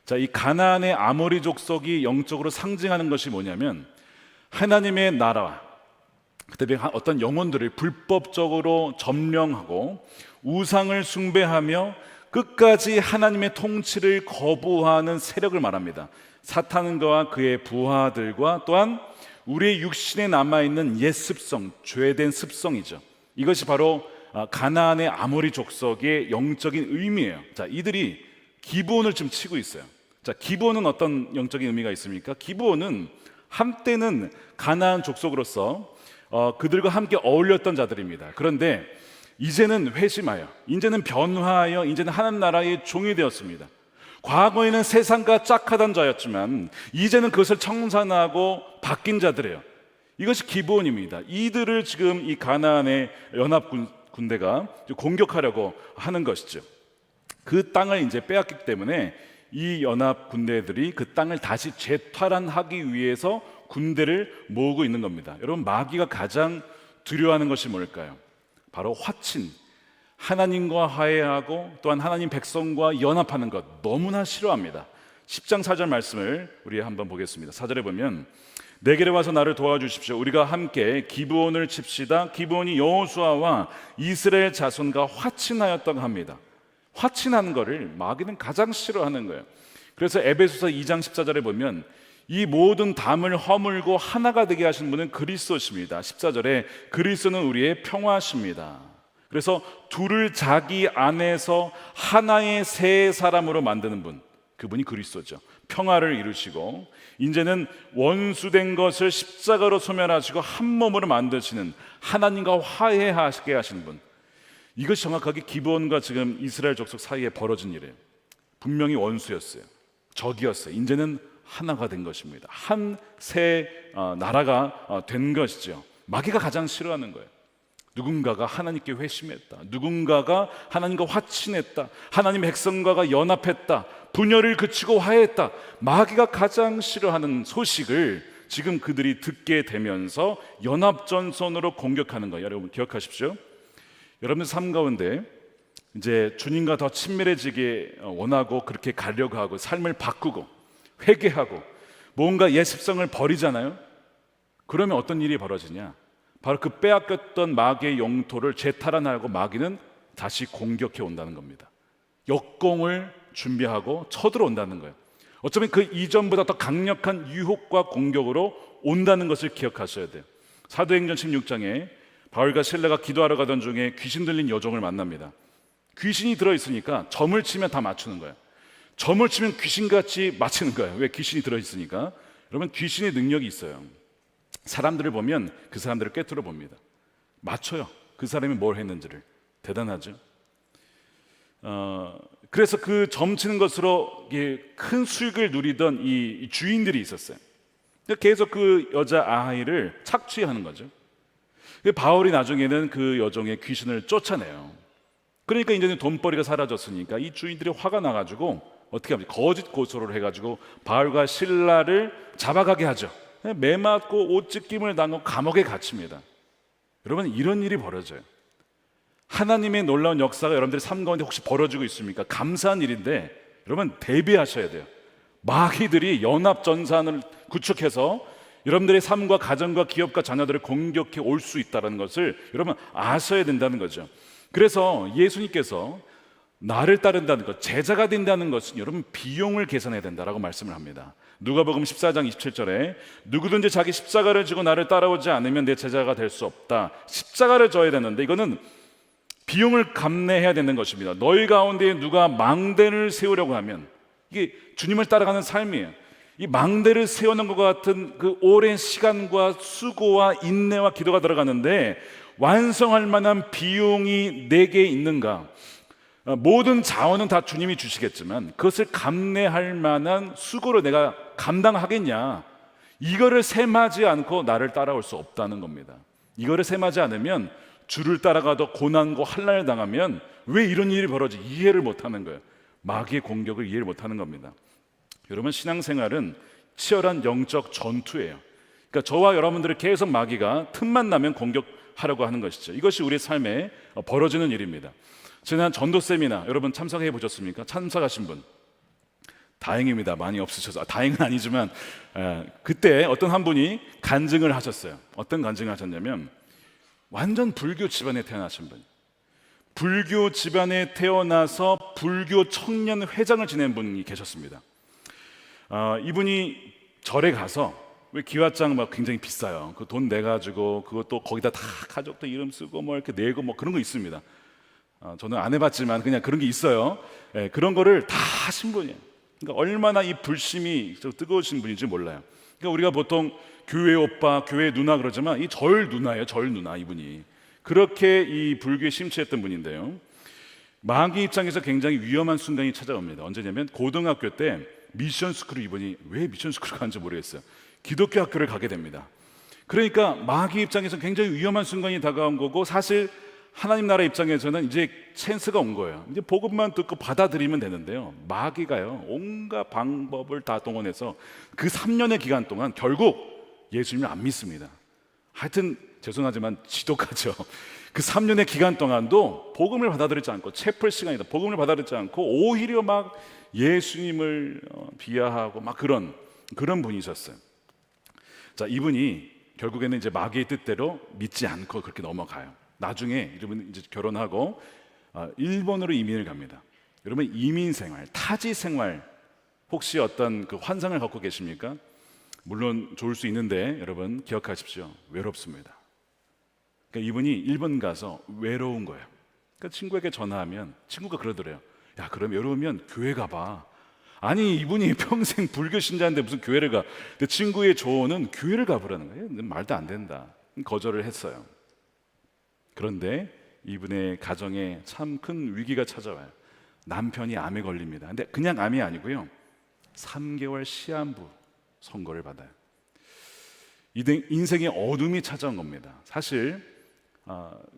자, 이 가나안의 아모리 족속이 영적으로 상징하는 것이 뭐냐면 하나님의 나라, 그때 어떤 영혼들을 불법적으로 점령하고 우상을 숭배하며 끝까지 하나님의 통치를 거부하는 세력을 말합니다. 사탄과 그의 부하들과 또한 우리의 육신에 남아있는 옛 습성, 죄된 습성이죠. 이것이 바로 가나안의 아모리 족속의 영적인 의미예요. 자, 이들이 기브온을 지금 치고 있어요. 자, 기브온은 어떤 영적인 의미가 있습니까? 기브온은 한때는 가나안 족속으로서 그들과 함께 어울렸던 자들입니다. 그런데 이제는 회심하여, 이제는 변화하여, 이제는 하나님 나라의 종이 되었습니다. 과거에는 세상과 짝하던 자였지만 이제는 그것을 청산하고 바뀐 자들이에요. 이것이 기브온입니다. 이들을 지금 이 가나안의 연합 군대가 공격하려고 하는 것이죠. 그 땅을 이제 빼앗기 때문에 이 연합 군대들이 그 땅을 다시 재탈환하기 위해서 군대를 모으고 있는 겁니다. 여러분, 마귀가 가장 두려워하는 것이 뭘까요? 바로 화친, 하나님과 화해하고 또한 하나님 백성과 연합하는 것 너무나 싫어합니다. 10장 4절 말씀을 우리 한번 보겠습니다. 4절에 보면 내게로 와서 나를 도와주십시오. 우리가 함께 기브온을 칩시다. 기브온이 여호수아와 이스라엘 자손과 화친하였다고 합니다. 화친하는 것을 마귀는 가장 싫어하는 거예요. 그래서 에베소서 2장 14절에 보면 이 모든 담을 허물고 하나가 되게 하신 분은 그리스도십니다. 14절에 그리스도는 우리의 평화십니다. 그래서 둘을 자기 안에서 하나의 새 사람으로 만드는 분, 그분이 그리스도죠. 평화를 이루시고 이제는 원수된 것을 십자가로 소멸하시고 한 몸으로 만드시는 하나님과 화해하게 하시는 분, 이것이 정확하게 기브온과 지금 이스라엘 족속 사이에 벌어진 일이에요. 분명히 원수였어요. 적이었어요. 이제는 하나가 된 것입니다. 한 새 나라가 된 것이죠. 마귀가 가장 싫어하는 거예요. 누군가가 하나님께 회심했다, 누군가가 하나님과 화친했다, 하나님의 백성과가 연합했다, 분열을 그치고 화해했다. 마귀가 가장 싫어하는 소식을 지금 그들이 듣게 되면서 연합전선으로 공격하는 거예요. 여러분 기억하십시오. 여러분들 삶 가운데 이제 주님과 더 친밀해지게 원하고 그렇게 가려고 하고 삶을 바꾸고 회개하고 뭔가 옛 습성을 버리잖아요. 그러면 어떤 일이 벌어지냐? 바로 그 빼앗겼던 마귀의 영토를 재탈환하고 마귀는 다시 공격해 온다는 겁니다. 역공을 준비하고 쳐들어온다는 거예요. 어쩌면 그 이전보다 더 강력한 유혹과 공격으로 온다는 것을 기억하셔야 돼요. 사도행전 16장에 바울과 실라가 기도하러 가던 중에 귀신 들린 여종을 만납니다. 귀신이 들어있으니까 점을 치면 다 맞추는 거예요. 점을 치면 귀신같이 맞히는 거예요. 왜? 귀신이 들어있으니까. 여러분 귀신의 능력이 있어요. 사람들을 보면 그 사람들을 꿰뚫어 봅니다. 맞춰요. 그 사람이 뭘 했는지를. 대단하죠. 그래서 그 점치는 것으로 큰 수익을 누리던 이 주인들이 있었어요. 계속 그 여자 아이를 착취하는 거죠. 바울이 나중에는 그 여종의 귀신을 쫓아내요. 그러니까 이제는 돈벌이가 사라졌으니까 이 주인들이 화가 나가지고 어떻게 합니까? 거짓 고소를 해가지고 바울과 실라를 잡아가게 하죠. 매 맞고 옷 찢김을 당하고 감옥에 갇힙니다. 여러분 이런 일이 벌어져요. 하나님의 놀라운 역사가 여러분들의 삶 가운데 혹시 벌어지고 있습니까? 감사한 일인데 여러분 대비하셔야 돼요. 마귀들이 연합전산을 구축해서 여러분들의 삶과 가정과 기업과 자녀들을 공격해 올 수 있다는 것을 여러분 아셔야 된다는 거죠. 그래서 예수님께서 나를 따른다는 것, 제자가 된다는 것은 여러분 비용을 계산해야 된다라고 말씀을 합니다. 누가복음 14장 27절에 누구든지 자기 십자가를 지고 나를 따라오지 않으면 내 제자가 될 수 없다. 십자가를 져야 되는데 이거는 비용을 감내해야 되는 것입니다. 너희 가운데 누가 망대를 세우려고 하면 이게 주님을 따라가는 삶이에요. 이 망대를 세우는 것 같은 그 오랜 시간과 수고와 인내와 기도가 들어가는데 완성할 만한 비용이 내게 있는가? 모든 자원은 다 주님이 주시겠지만 그것을 감내할 만한 수고를 내가 감당하겠냐? 이거를 셈하지 않고 나를 따라올 수 없다는 겁니다. 이거를 셈하지 않으면 주를 따라가도 고난과 환난을 당하면 왜 이런 일이 벌어지 이해를 못하는 거예요. 마귀의 공격을 이해를 못하는 겁니다. 여러분 신앙생활은 치열한 영적 전투예요. 그러니까 저와 여러분들을 계속 마귀가 틈만 나면 공격하려고 하는 것이죠. 이것이 우리 삶에 벌어지는 일입니다. 지난 전도 세미나 여러분 참석해 보셨습니까? 참석하신 분 다행입니다. 많이 없으셔서 다행은 아니지만 그때 어떤 한 분이 간증을 하셨어요. 어떤 간증을 하셨냐면 완전 불교 집안에 태어나신 분, 불교 집안에 태어나서 불교 청년 회장을 지낸 분이 계셨습니다. 이분이 절에 가서 왜 기와장 막 굉장히 비싸요. 그 돈 내 가지고 그것도 거기다 다 가족도 이름 쓰고 뭐 이렇게 내고 뭐 그런 거 있습니다. 저는 안 해봤지만 그냥 그런 게 있어요. 네, 그런 거를 다 하신 분이에요. 그러니까 얼마나 이 불심이 뜨거우신 분인지 몰라요. 그러니까 우리가 보통 교회 오빠, 교회 누나 그러지만 이 절 누나예요. 절 누나 이분이 그렇게 이 불교에 심취했던 분인데요. 마귀 입장에서 굉장히 위험한 순간이 찾아옵니다. 언제냐면 고등학교 때 미션 스쿨을 이분이 왜 미션 스쿨을 가는지 모르겠어요. 기독교 학교를 가게 됩니다. 그러니까 마귀 입장에서 굉장히 위험한 순간이 다가온 거고 사실 하나님 나라 입장에서는 이제 찬스가 온 거예요. 이제 복음만 듣고 받아들이면 되는데요. 마귀가요 온갖 방법을 다 동원해서 그 3년의 기간 동안 결국 예수님을 안 믿습니다. 하여튼 죄송하지만 지독하죠. 그 3년의 기간 동안도 복음을 받아들이지 않고 채플 시간이다. 복음을 받아들이지 않고 오히려 막 예수님을 비하하고 막 그런 분이셨어요. 자, 이분이 결국에는 이제 마귀의 뜻대로 믿지 않고 그렇게 넘어가요. 나중에 이분은 이제 결혼하고 일본으로 이민을 갑니다. 여러분 이민 생활, 타지 생활 혹시 어떤 그 환상을 갖고 계십니까? 물론 좋을 수 있는데 여러분 기억하십시오. 외롭습니다. 그러니까 이분이 일본 가서 외로운 거예요. 그러니까 친구에게 전화하면 친구가 그러더래요. 야, 그럼 외로우면 교회 가봐. 아니 이분이 평생 불교 신자인데 무슨 교회를 가? 근데 친구의 조언은 교회를 가보라는 거예요. 말도 안 된다. 거절을 했어요. 그런데 이분의 가정에 참 큰 위기가 찾아와요. 남편이 암에 걸립니다. 근데 그냥 암이 아니고요. 3개월 시한부 선고를 받아요. 인생의 어둠이 찾아온 겁니다. 사실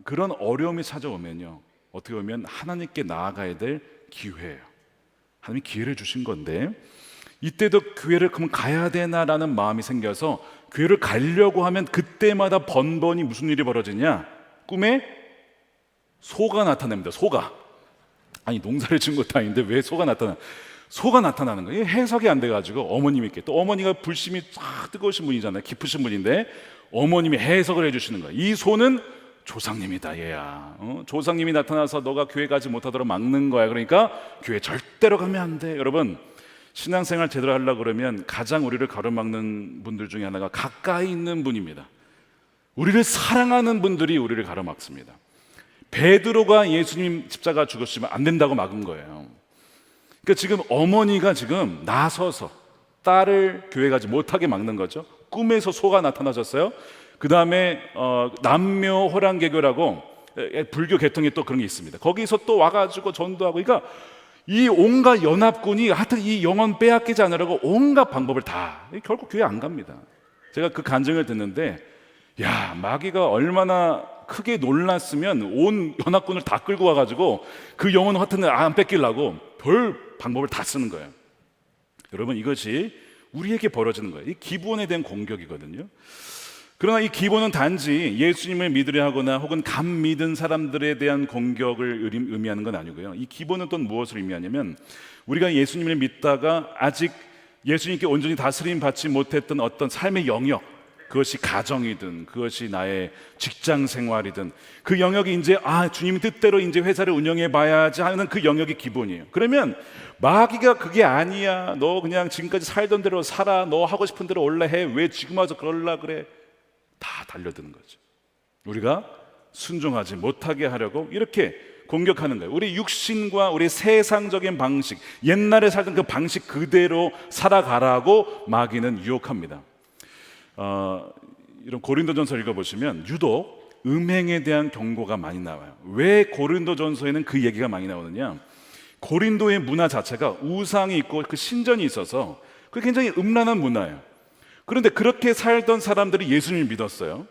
그런 어려움이 찾아오면요. 어떻게 보면 하나님께 나아가야 될 기회예요. 하나님이 기회를 주신 건데 이때도 교회를 그럼 가야 되나라는 마음이 생겨서 교회를 가려고 하면 그때마다 번번이 무슨 일이 벌어지냐? 꿈에 소가 나타납니다. 소가. 아니 농사를 지은 것도 아닌데 왜 소가 나타나는 거예요. 해석이 안 돼가지고 어머님께, 또 어머니가 불심이 쫙 뜨거우신 분이잖아요. 깊으신 분인데 어머님이 해석을 해주시는 거예요. 이 소는 조상님이다 얘야. 조상님이 나타나서 너가 교회 가지 못하도록 막는 거야. 그러니까 교회 절대로 가면 안 돼. 여러분, 신앙생활 제대로 하려고 그러면 가장 우리를 가로막는 분들 중에 하나가 가까이 있는 분입니다. 우리를 사랑하는 분들이 우리를 가로막습니다. 베드로가 예수님 십자가 죽었으면 안 된다고 막은 거예요. 그러니까 지금 어머니가 지금 나서서 딸을 교회 가지 못하게 막는 거죠. 꿈에서 소가 나타나셨어요. 그 다음에 남묘 호랑개교라고 불교 계통에 또 그런 게 있습니다. 거기서 또 와가지고 전도하고, 그러니까 이 온갖 연합군이 하여튼 이 영혼 빼앗기지 않으려고 온갖 방법을 다, 결국 교회 안 갑니다. 제가 그 간증을 듣는데, 야, 마귀가 얼마나 크게 놀랐으면 온 연합군을 다 끌고 와가지고 그 영혼 하여튼 안 뺏기려고 별 방법을 다 쓰는 거예요. 여러분, 이것이 우리에게 벌어지는 거예요. 이 기본에 대한 공격이거든요. 그러나 이 기본은 단지 예수님을 믿으려 하거나 혹은 감 믿은 사람들에 대한 공격을 의미하는 건 아니고요. 이 기본은 또 무엇을 의미하냐면, 우리가 예수님을 믿다가 아직 예수님께 온전히 다스림 받지 못했던 어떤 삶의 영역, 그것이 가정이든 그것이 나의 직장 생활이든 그 영역이 이제 주님 뜻대로 이제 회사를 운영해 봐야지 하는 그 영역이 기본이에요. 그러면 마귀가 그게 아니야, 너 그냥 지금까지 살던 대로 살아, 너 하고 싶은 대로 올라 해, 왜 지금 와서 그럴라 그래, 다 달려드는 거죠. 우리가 순종하지 못하게 하려고 이렇게 공격하는 거예요. 우리 육신과 우리 세상적인 방식, 옛날에 살던 그 방식 그대로 살아가라고 마귀는 유혹합니다. 이런 고린도전서 읽어보시면 유독 음행에 대한 경고가 많이 나와요. 왜 고린도전서에는 그 얘기가 많이 나오느냐? 고린도의 문화 자체가 우상이 있고 그 신전이 있어서 그게 굉장히 음란한 문화예요. 그런데 그렇게 살던 사람들이 예수님을 믿었어요.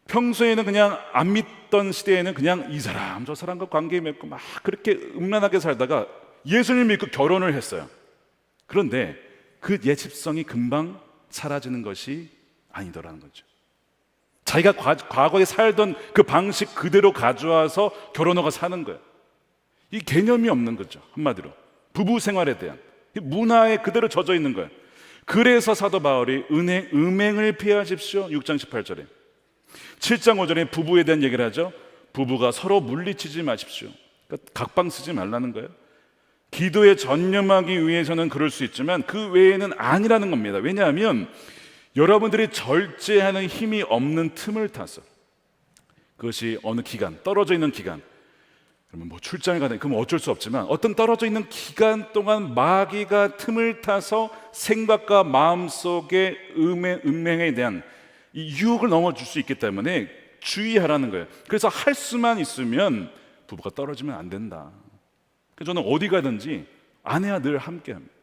평소에는 그냥 안 믿던 시대에는 그냥 이 사람 저 사람과 관계 맺고 막 그렇게 음란하게 살다가 예수님을 믿고 결혼을 했어요. 그런데 그 예습성이 금방 사라지는 것이 아니더라는 거죠. 자기가 과거에 살던 그 방식 그대로 가져와서 결혼하고 사는 거예요. 이 개념이 없는 거죠. 한마디로 부부 생활에 대한 문화에 그대로 젖어 있는 거예요. 그래서 사도 바울이 음행을 피하십시오 6장 18절에, 7장 5절에 부부에 대한 얘기를 하죠. 부부가 서로 물리치지 마십시오. 그러니까 각방 쓰지 말라는 거예요. 기도에 전념하기 위해서는 그럴 수 있지만 그 외에는 아니라는 겁니다. 왜냐하면 여러분들이 절제하는 힘이 없는 틈을 타서, 그것이 어느 기간, 떨어져 있는 기간, 그러면 뭐 출장을 가든 그러면 어쩔 수 없지만 어떤 떨어져 있는 기간 동안 마귀가 틈을 타서 생각과 마음속의 음행에 대한 이 유혹을 넘어줄 수 있기 때문에 주의하라는 거예요. 그래서 할 수만 있으면 부부가 떨어지면 안 된다. 그래서 저는 어디 가든지 아내와 늘 함께합니다.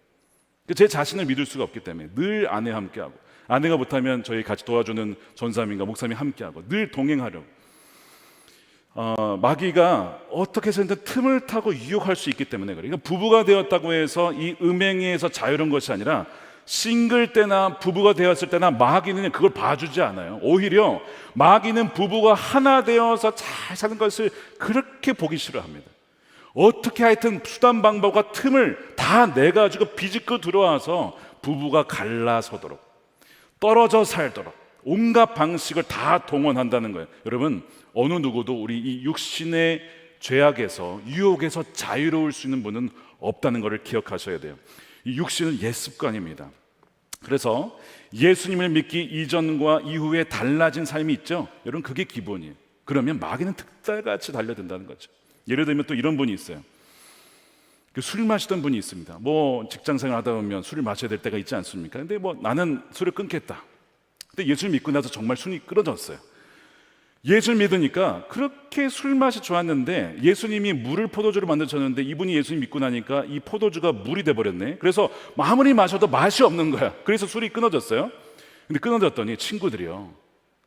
제 자신을 믿을 수가 없기 때문에 늘 아내와 함께하고, 아내가 못하면 저희 같이 도와주는 전사님과 목사님이 함께하고 늘 동행하려고. 마귀가 어떻게 해서든 틈을 타고 유혹할 수 있기 때문에 그래요. 그러니까 부부가 되었다고 해서 이 음행에서 자유로운 것이 아니라 싱글 때나 부부가 되었을 때나 마귀는 그걸 봐주지 않아요. 오히려 마귀는 부부가 하나 되어서 잘 사는 것을 그렇게 보기 싫어합니다. 어떻게 하여튼 수단 방법과 틈을 다 내가지고 비집고 들어와서 부부가 갈라서도록, 떨어져 살도록 온갖 방식을 다 동원한다는 거예요. 여러분, 어느 누구도 우리 이 육신의 죄악에서, 유혹에서 자유로울 수 있는 분은 없다는 것을 기억하셔야 돼요. 이 육신은 옛 습관입니다. 그래서 예수님을 믿기 이전과 이후에 달라진 삶이 있죠. 여러분, 그게 기본이에요. 그러면 마귀는 특달같이 달려든다는 거죠. 예를 들면 또 이런 분이 있어요. 술 마시던 분이 있습니다. 뭐 직장생활 하다 보면 술을 마셔야 될 때가 있지 않습니까? 근데 뭐 나는 술을 끊겠다. 근데 예수를 믿고 나서 정말 술이 끊어졌어요. 예수를 믿으니까 그렇게 술 맛이 좋았는데 예수님이 물을 포도주로 만드셨는데 이분이 예수님 믿고 나니까 이 포도주가 물이 돼버렸네. 그래서 아무리 마셔도 맛이 없는 거야. 그래서 술이 끊어졌어요. 근데 끊어졌더니 친구들이요,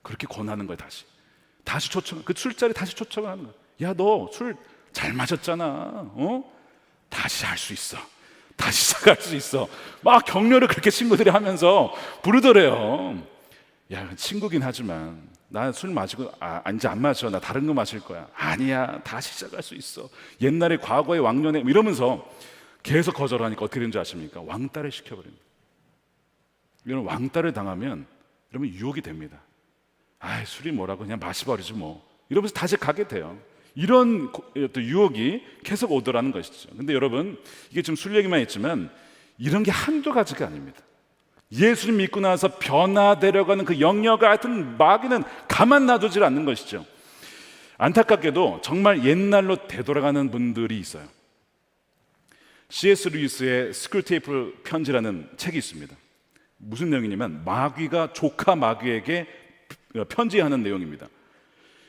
그렇게 권하는 거야. 다시 초청, 그 술자리 다시 초청을 하는 거야. 야, 너 술 잘 마셨잖아. 다시 할 수 있어. 다시 시작할 수 있어. 막 격려를 그렇게 친구들이 하면서 부르더래요. 야, 친구긴 하지만 나 술 마시고 이제 안 마셔. 나 다른 거 마실 거야. 아니야, 다시 시작할 수 있어. 옛날에 과거의 왕년에 이러면서 계속 거절하니까 어떻게 되는지 아십니까? 왕따를 시켜버립니다. 여러분, 왕따를 당하면 여러분 유혹이 됩니다. 술이 뭐라고, 그냥 마셔버리지 뭐, 이러면서 다시 가게 돼요. 이런 어떤 유혹이 계속 오더라는 것이죠. 근데 여러분, 이게 지금 술 얘기만 했지만 이런 게 한두 가지가 아닙니다. 예수님 믿고 나서 변화되려고 하는 그 영역 같은 마귀는 가만 놔두질 않는 것이죠. 안타깝게도 정말 옛날로 되돌아가는 분들이 있어요. C.S. 루이스의 스쿨테이프 편지라는 책이 있습니다. 무슨 내용이냐면 마귀가 조카 마귀에게 편지하는 내용입니다.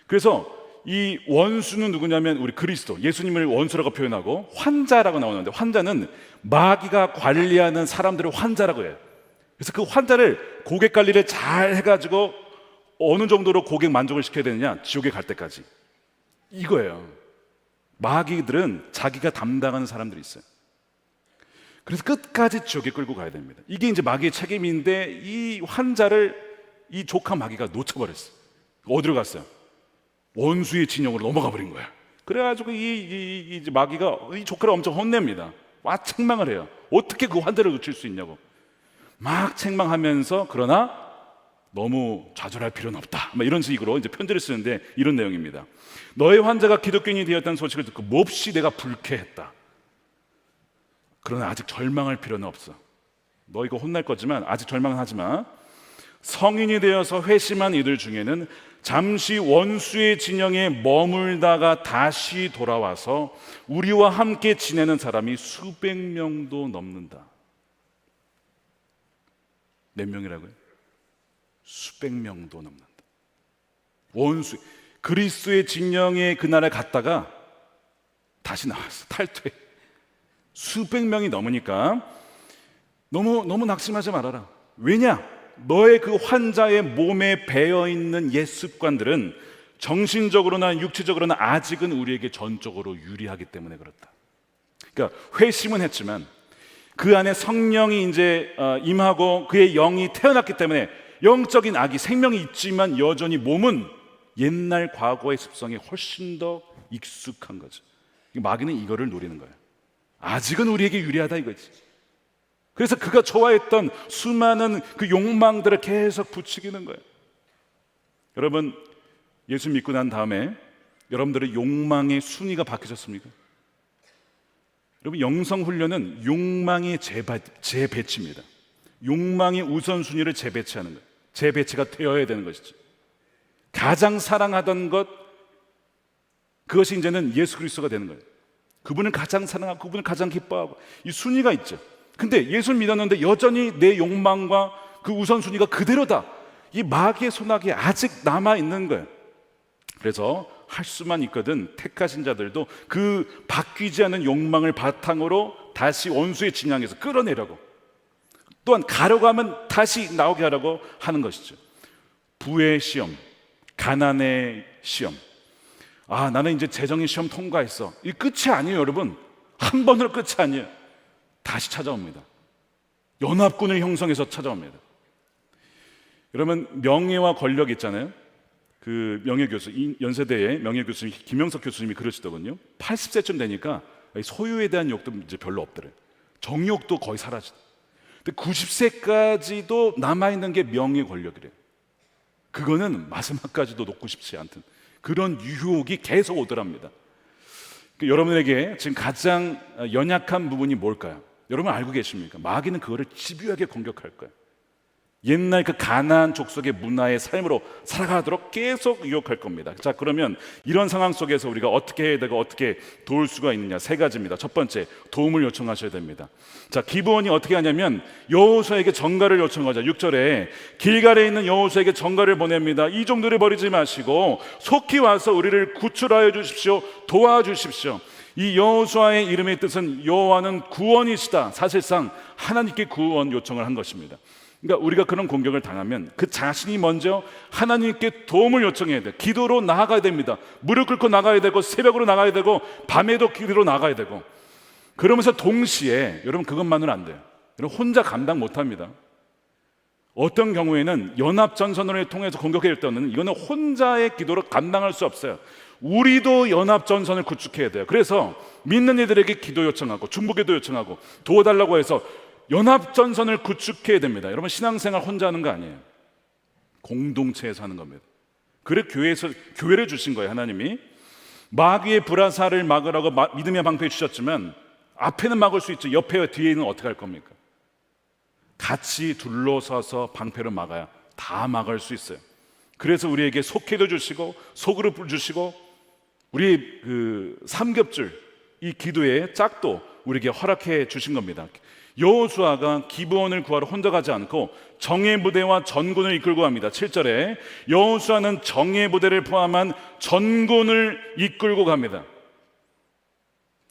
그래서 이 원수는 누구냐면 우리 그리스도, 예수님을 원수라고 표현하고 환자라고 나오는데, 환자는 마귀가 관리하는 사람들을 환자라고 해요. 그래서 그 환자를 고객 관리를 잘 해가지고 어느 정도로 고객 만족을 시켜야 되느냐, 지옥에 갈 때까지. 이거예요. 마귀들은 자기가 담당하는 사람들이 있어요. 그래서 끝까지 지옥에 끌고 가야 됩니다. 이게 이제 마귀의 책임인데 이 환자를 이 조카 마귀가 놓쳐버렸어요. 어디로 갔어요? 원수의 진영으로 넘어가 버린 거야. 그래가지고 이 마귀가 이 조카를 엄청 혼냅니다. 와, 책망을 해요. 어떻게 그 환자를 놓칠 수 있냐고 막 책망하면서, 그러나 너무 좌절할 필요는 없다, 이런 식으로 이제 편지를 쓰는데 이런 내용입니다. 너의 환자가 기독교인이 되었다는 소식을 듣고 몹시 내가 불쾌했다. 그러나 아직 절망할 필요는 없어. 너 이거 혼날 거지만 아직 절망은 하지 마. 성인이 되어서 회심한 이들 중에는 잠시 원수의 진영에 머물다가 다시 돌아와서 우리와 함께 지내는 사람이 수백 명도 넘는다. 몇 명이라고요? 수백 명도 넘는다. 원수, 그리스도의 진영에 그날에 갔다가 다시 나왔어. 탈퇴. 수백 명이 넘으니까 너무 낙심하지 말아라. 왜냐? 너의 그 환자의 몸에 배어있는 옛 습관들은 정신적으로나 육체적으로나 아직은 우리에게 전적으로 유리하기 때문에 그렇다. 그러니까 회심은 했지만 그 안에 성령이 이제 임하고 그의 영이 태어났기 때문에 영적인 아기, 생명이 있지만 여전히 몸은 옛날 과거의 습성에 훨씬 더 익숙한 거죠. 마귀는 이거를 노리는 거예요. 아직은 우리에게 유리하다 이거지. 그래서 그가 좋아했던 수많은 그 욕망들을 계속 부추기는 거예요. 여러분, 예수 믿고 난 다음에 여러분들의 욕망의 순위가 바뀌셨습니까? 여러분, 영성훈련은 욕망의 재배치입니다. 욕망의 우선순위를 재배치하는 거예요. 재배치가 되어야 되는 것이죠. 가장 사랑하던 것, 그것이 이제는 예수 그리스도가 되는 거예요. 그분을 가장 사랑하고 그분을 가장 기뻐하고, 이 순위가 있죠. 근데 예수를 믿었는데 여전히 내 욕망과 그 우선순위가 그대로다. 이 마귀의 손아귀에 아직 남아있는 거예요. 그래서 할 수만 있거든 택하신 자들도 그 바뀌지 않은 욕망을 바탕으로 다시 원수의 진영에서 끌어내려고, 또한 가려고 하면 다시 나오게 하려고 하는 것이죠. 부의 시험, 가난의 시험. 나는 이제 재정의 시험 통과했어. 이 끝이 아니에요, 여러분. 한 번으로 끝이 아니에요. 다시 찾아옵니다. 연합군을 형성해서 찾아옵니다. 여러분, 명예와 권력 있잖아요. 그 명예교수, 연세대의 명예교수 김영석 교수님이 그러시더군요. 80세쯤 되니까 소유에 대한 욕도 이제 별로 없더래요. 정욕도 거의 사라지다. 근데 90세까지도 남아있는 게 명예 권력이래요. 그거는 마지막까지도 놓고 싶지 않던 그런 유혹이 계속 오더랍니다. 여러분에게 지금 가장 연약한 부분이 뭘까요? 여러분 알고 계십니까? 마귀는 그거를 집요하게 공격할 거예요. 옛날 그 가나안 족속의 문화의 삶으로 살아가도록 계속 유혹할 겁니다. 자, 그러면 이런 상황 속에서 우리가 어떻게 해야 되고 어떻게 도울 수가 있느냐, 세 가지입니다. 첫 번째, 도움을 요청하셔야 됩니다. 자, 기브온이 어떻게 하냐면 여호수아에게 전가를 요청하자. 6절에 길갈에 있는 여호수아에게 전가를 보냅니다. 이 종들을 버리지 마시고 속히 와서 우리를 구출하여 주십시오. 도와주십시오. 이 여호수아의 이름의 뜻은 여호와는 구원이시다. 사실상 하나님께 구원 요청을 한 것입니다. 그러니까 우리가 그런 공격을 당하면 그 자신이 먼저 하나님께 도움을 요청해야 돼요. 기도로 나아가야 됩니다. 무릎 꿇고 나가야 되고 새벽으로 나가야 되고 밤에도 기도로 나가야 되고, 그러면서 동시에 여러분 그것만은 안 돼요. 여러분 혼자 감당 못합니다. 어떤 경우에는 연합전선을 통해서 공격할 때는 이거는 혼자의 기도로 감당할 수 없어요. 우리도 연합전선을 구축해야 돼요. 그래서 믿는 이들에게 기도 요청하고 중보기도 요청하고 도와달라고 해서 연합전선을 구축해야 됩니다. 여러분 신앙생활 혼자 하는 거 아니에요. 공동체에서 하는 겁니다. 그래 교회를 주신 거예요. 하나님이 마귀의 불화살을 막으라고 믿음의 방패 주셨지만 앞에는 막을 수 있죠. 옆에 뒤에는 어떻게 할 겁니까? 같이 둘러서서 방패를 막아야 다 막을 수 있어요. 그래서 우리에게 속회도 주시고 소그룹을 주시고 우리 그 삼겹줄 이 기도의 짝도 우리에게 허락해 주신 겁니다. 여호수아가 기브온을 구하러 혼자 가지 않고 정예 부대와 전군을 이끌고 갑니다. 7절에 여호수아는 정예 부대를 포함한 전군을 이끌고 갑니다.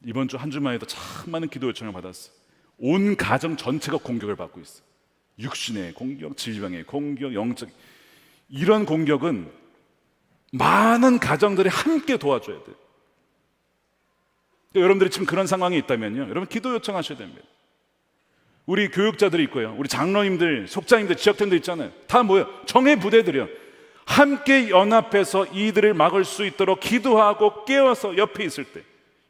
이번 주 한 주만 해도 참 많은 기도 요청을 받았어요. 온 가정 전체가 공격을 받고 있어요. 육신의 공격, 질병의 공격, 영적 이런 공격은 많은 가정들이 함께 도와줘야 돼요. 여러분들이 지금 그런 상황이 있다면요, 여러분 기도 요청하셔야 됩니다. 우리 교육자들이 있고요, 우리 장로님들, 속장님들, 지역장들 있잖아요. 다 뭐예요? 정예 부대들이요. 함께 연합해서 이들을 막을 수 있도록 기도하고 깨워서 옆에 있을 때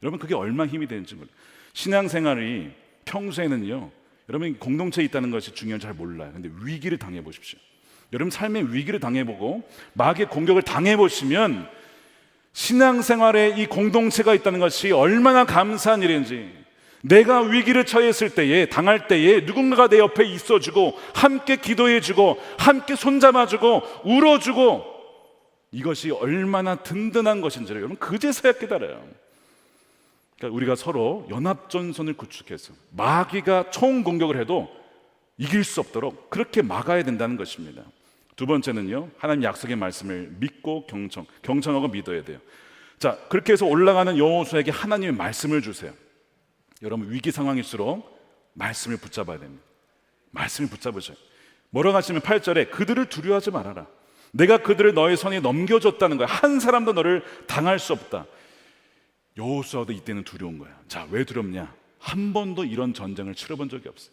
여러분 그게 얼마나 힘이 되는지 몰라요. 신앙생활이 평소에는요, 여러분 공동체에 있다는 것이 중요한 잘 몰라요. 근데 위기를 당해보십시오. 여러분 삶의 위기를 당해보고 마귀의 공격을 당해보시면 신앙생활에 이 공동체가 있다는 것이 얼마나 감사한 일인지, 내가 위기를 처했을 때에 당할 때에 누군가가 내 옆에 있어주고 함께 기도해주고 함께 손잡아주고 울어주고 이것이 얼마나 든든한 것인지를 여러분 그제서야 깨달아요. 그러니까 우리가 서로 연합전선을 구축해서 마귀가 총공격을 해도 이길 수 없도록 그렇게 막아야 된다는 것입니다. 두 번째는요, 하나님 약속의 말씀을 믿고 경청하고 믿어야 돼요. 자, 그렇게 해서 올라가는 여호수아에게 하나님의 말씀을 주세요. 여러분 위기 상황일수록 말씀을 붙잡아야 됩니다. 말씀을 붙잡으셔요. 뭐라고 하시면 8절에 그들을 두려워하지 말아라. 내가 그들을 너의 손에 넘겨줬다는 거야. 한 사람도 너를 당할 수 없다. 여호수아도 이때는 두려운 거야. 자, 왜 두렵냐? 한 번도 이런 전쟁을 치러본 적이 없어요.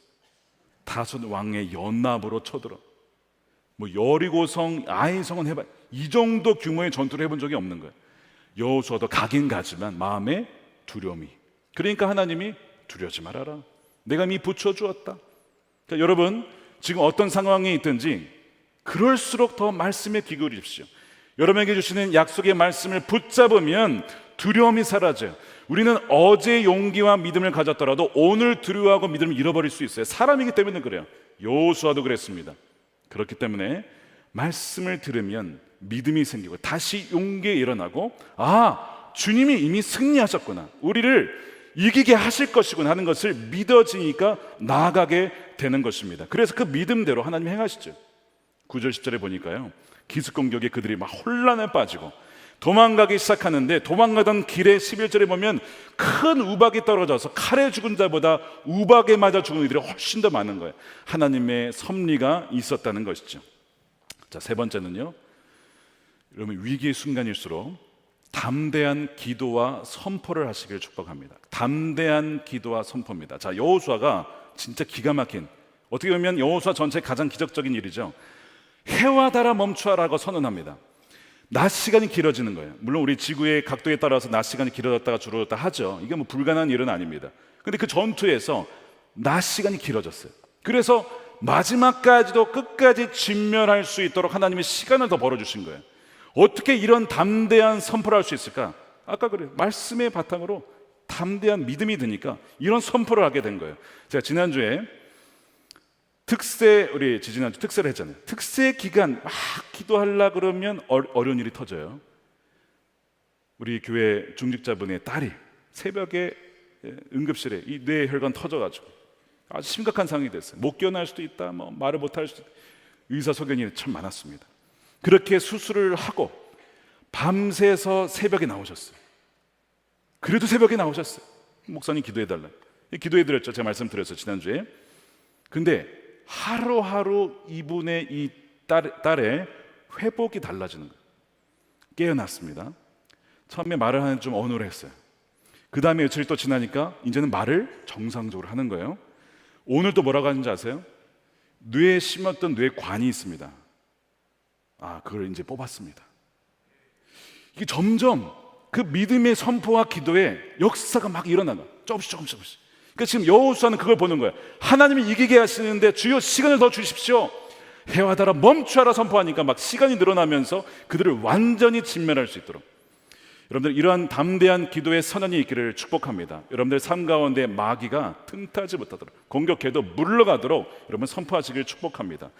다섯 왕의 연합으로 쳐들어 뭐 여리고성, 아이성은 해봐 이 정도 규모의 전투를 해본 적이 없는 거예요. 여호수아도 가긴 가지만 마음에 두려움이. 그러니까 하나님이 두려워하지 말아라. 내가 이미 붙여주었다. 그러니까 여러분 지금 어떤 상황에 있든지 그럴수록 더 말씀에 귀 기울이십시오. 여러분에게 주시는 약속의 말씀을 붙잡으면 두려움이 사라져요. 우리는 어제 용기와 믿음을 가졌더라도 오늘 두려워하고 믿음을 잃어버릴 수 있어요. 사람이기 때문에 그래요. 여호수아도 그랬습니다. 그렇기 때문에 말씀을 들으면 믿음이 생기고 다시 용기에 일어나고, 아, 주님이 이미 승리하셨구나, 우리를 이기게 하실 것이구나 하는 것을 믿어지니까 나아가게 되는 것입니다. 그래서 그 믿음대로 하나님 행하시죠. 9절 10절에 보니까요, 기습공격에 그들이 막 혼란에 빠지고 도망가기 시작하는데 도망가던 길에 11절에 보면 큰 우박이 떨어져서 칼에 죽은 자보다 우박에 맞아 죽은 이들이 훨씬 더 많은 거예요. 하나님의 섭리가 있었다는 것이죠. 자, 세 번째는요, 여러분 위기의 순간일수록 담대한 기도와 선포를 하시길 축복합니다. 담대한 기도와 선포입니다. 자, 여호수아가 진짜 기가 막힌, 어떻게 보면 여호수아 전체의 가장 기적적인 일이죠. 해와 달아 멈추라고 선언합니다. 낮 시간이 길어지는 거예요. 물론 우리 지구의 각도에 따라서 낮 시간이 길어졌다가 줄어들었다 하죠. 이게 뭐 불가능한 일은 아닙니다. 근데 그 전투에서 낮 시간이 길어졌어요. 그래서 마지막까지도 끝까지 진멸할 수 있도록 하나님이 시간을 더 벌어주신 거예요. 어떻게 이런 담대한 선포를 할 수 있을까? 아까 그래요, 말씀의 바탕으로 담대한 믿음이 드니까 이런 선포를 하게 된 거예요. 제가 지난주에 우리 지지난주 특세를 했잖아요. 특세 기간 막 기도하려고 그러면 어려운 일이 터져요. 우리 교회 중직자분의 딸이 새벽에 응급실에 이 뇌혈관 터져가지고 아주 심각한 상황이 됐어요. 못 깨어날 수도 있다, 뭐 말을 못할 수도 있다. 의사소견이 참 많았습니다. 그렇게 수술을 하고 밤새서 새벽에 나오셨어요. 그래도 새벽에 나오셨어요. 목사님 기도해달라. 기도해드렸죠. 제가 말씀드렸어요, 지난주에. 근데 하루하루 이분의 이 딸의 회복이 달라지는 거예요. 깨어났습니다. 처음에 말을 하는 좀 어눌했어요. 그 다음에 며칠 또 지나니까 이제는 말을 정상적으로 하는 거예요. 오늘 또 뭐라고 하는지 아세요? 뇌에 심었던 뇌관이 있습니다. 그걸 이제 뽑았습니다. 이게 점점 그 믿음의 선포와 기도의 역사가 막 일어나는 거예요. 조금씩. 그러니까 지금 여호수아는 그걸 보는 거예요. 하나님이 이기게 하시는데 주여 시간을 더 주십시오. 해와 달아 멈추어라 선포하니까 막 시간이 늘어나면서 그들을 완전히 진멸할 수 있도록, 여러분들 이러한 담대한 기도의 선언이 있기를 축복합니다. 여러분들 삶 가운데 마귀가 틈타지 못하도록, 공격해도 물러가도록 여러분 선포하시길 축복합니다.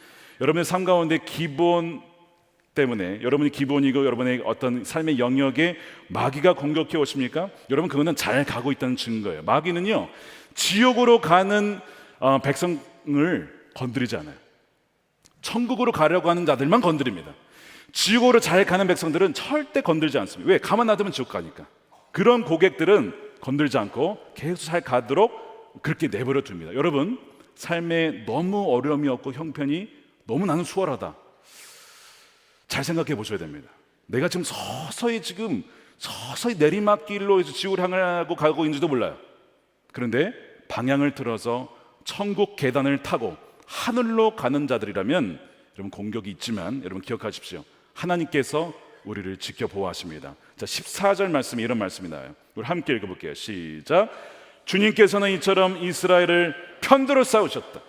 여러분의 삶 가운데 기본 때문에, 여러분이 기본이고 여러분의 어떤 삶의 영역에 마귀가 공격해 오십니까? 여러분 그거는 잘 가고 있다는 증거예요. 마귀는요 지옥으로 가는 백성을 건드리지 않아요. 천국으로 가려고 하는 자들만 건드립니다. 지옥으로 잘 가는 백성들은 절대 건들지 않습니다. 왜? 가만 놔두면 지옥 가니까. 그런 고객들은 건들지 않고 계속 잘 가도록 그렇게 내버려 둡니다. 여러분 삶에 너무 어려움이 없고 형편이 너무 나는 수월하다, 잘 생각해 보셔야 됩니다. 내가 지금 서서히 내리막길로 해서 지옥을 향하고 가고 있는지도 몰라요. 그런데 방향을 틀어서 천국 계단을 타고 하늘로 가는 자들이라면 여러분 공격이 있지만 여러분 기억하십시오. 하나님께서 우리를 지켜보호하십니다. 자, 14절 말씀이 이런 말씀이 나와요. 우리 함께 읽어볼게요. 시작. 주님께서는 이처럼 이스라엘을 편들어 싸우셨다.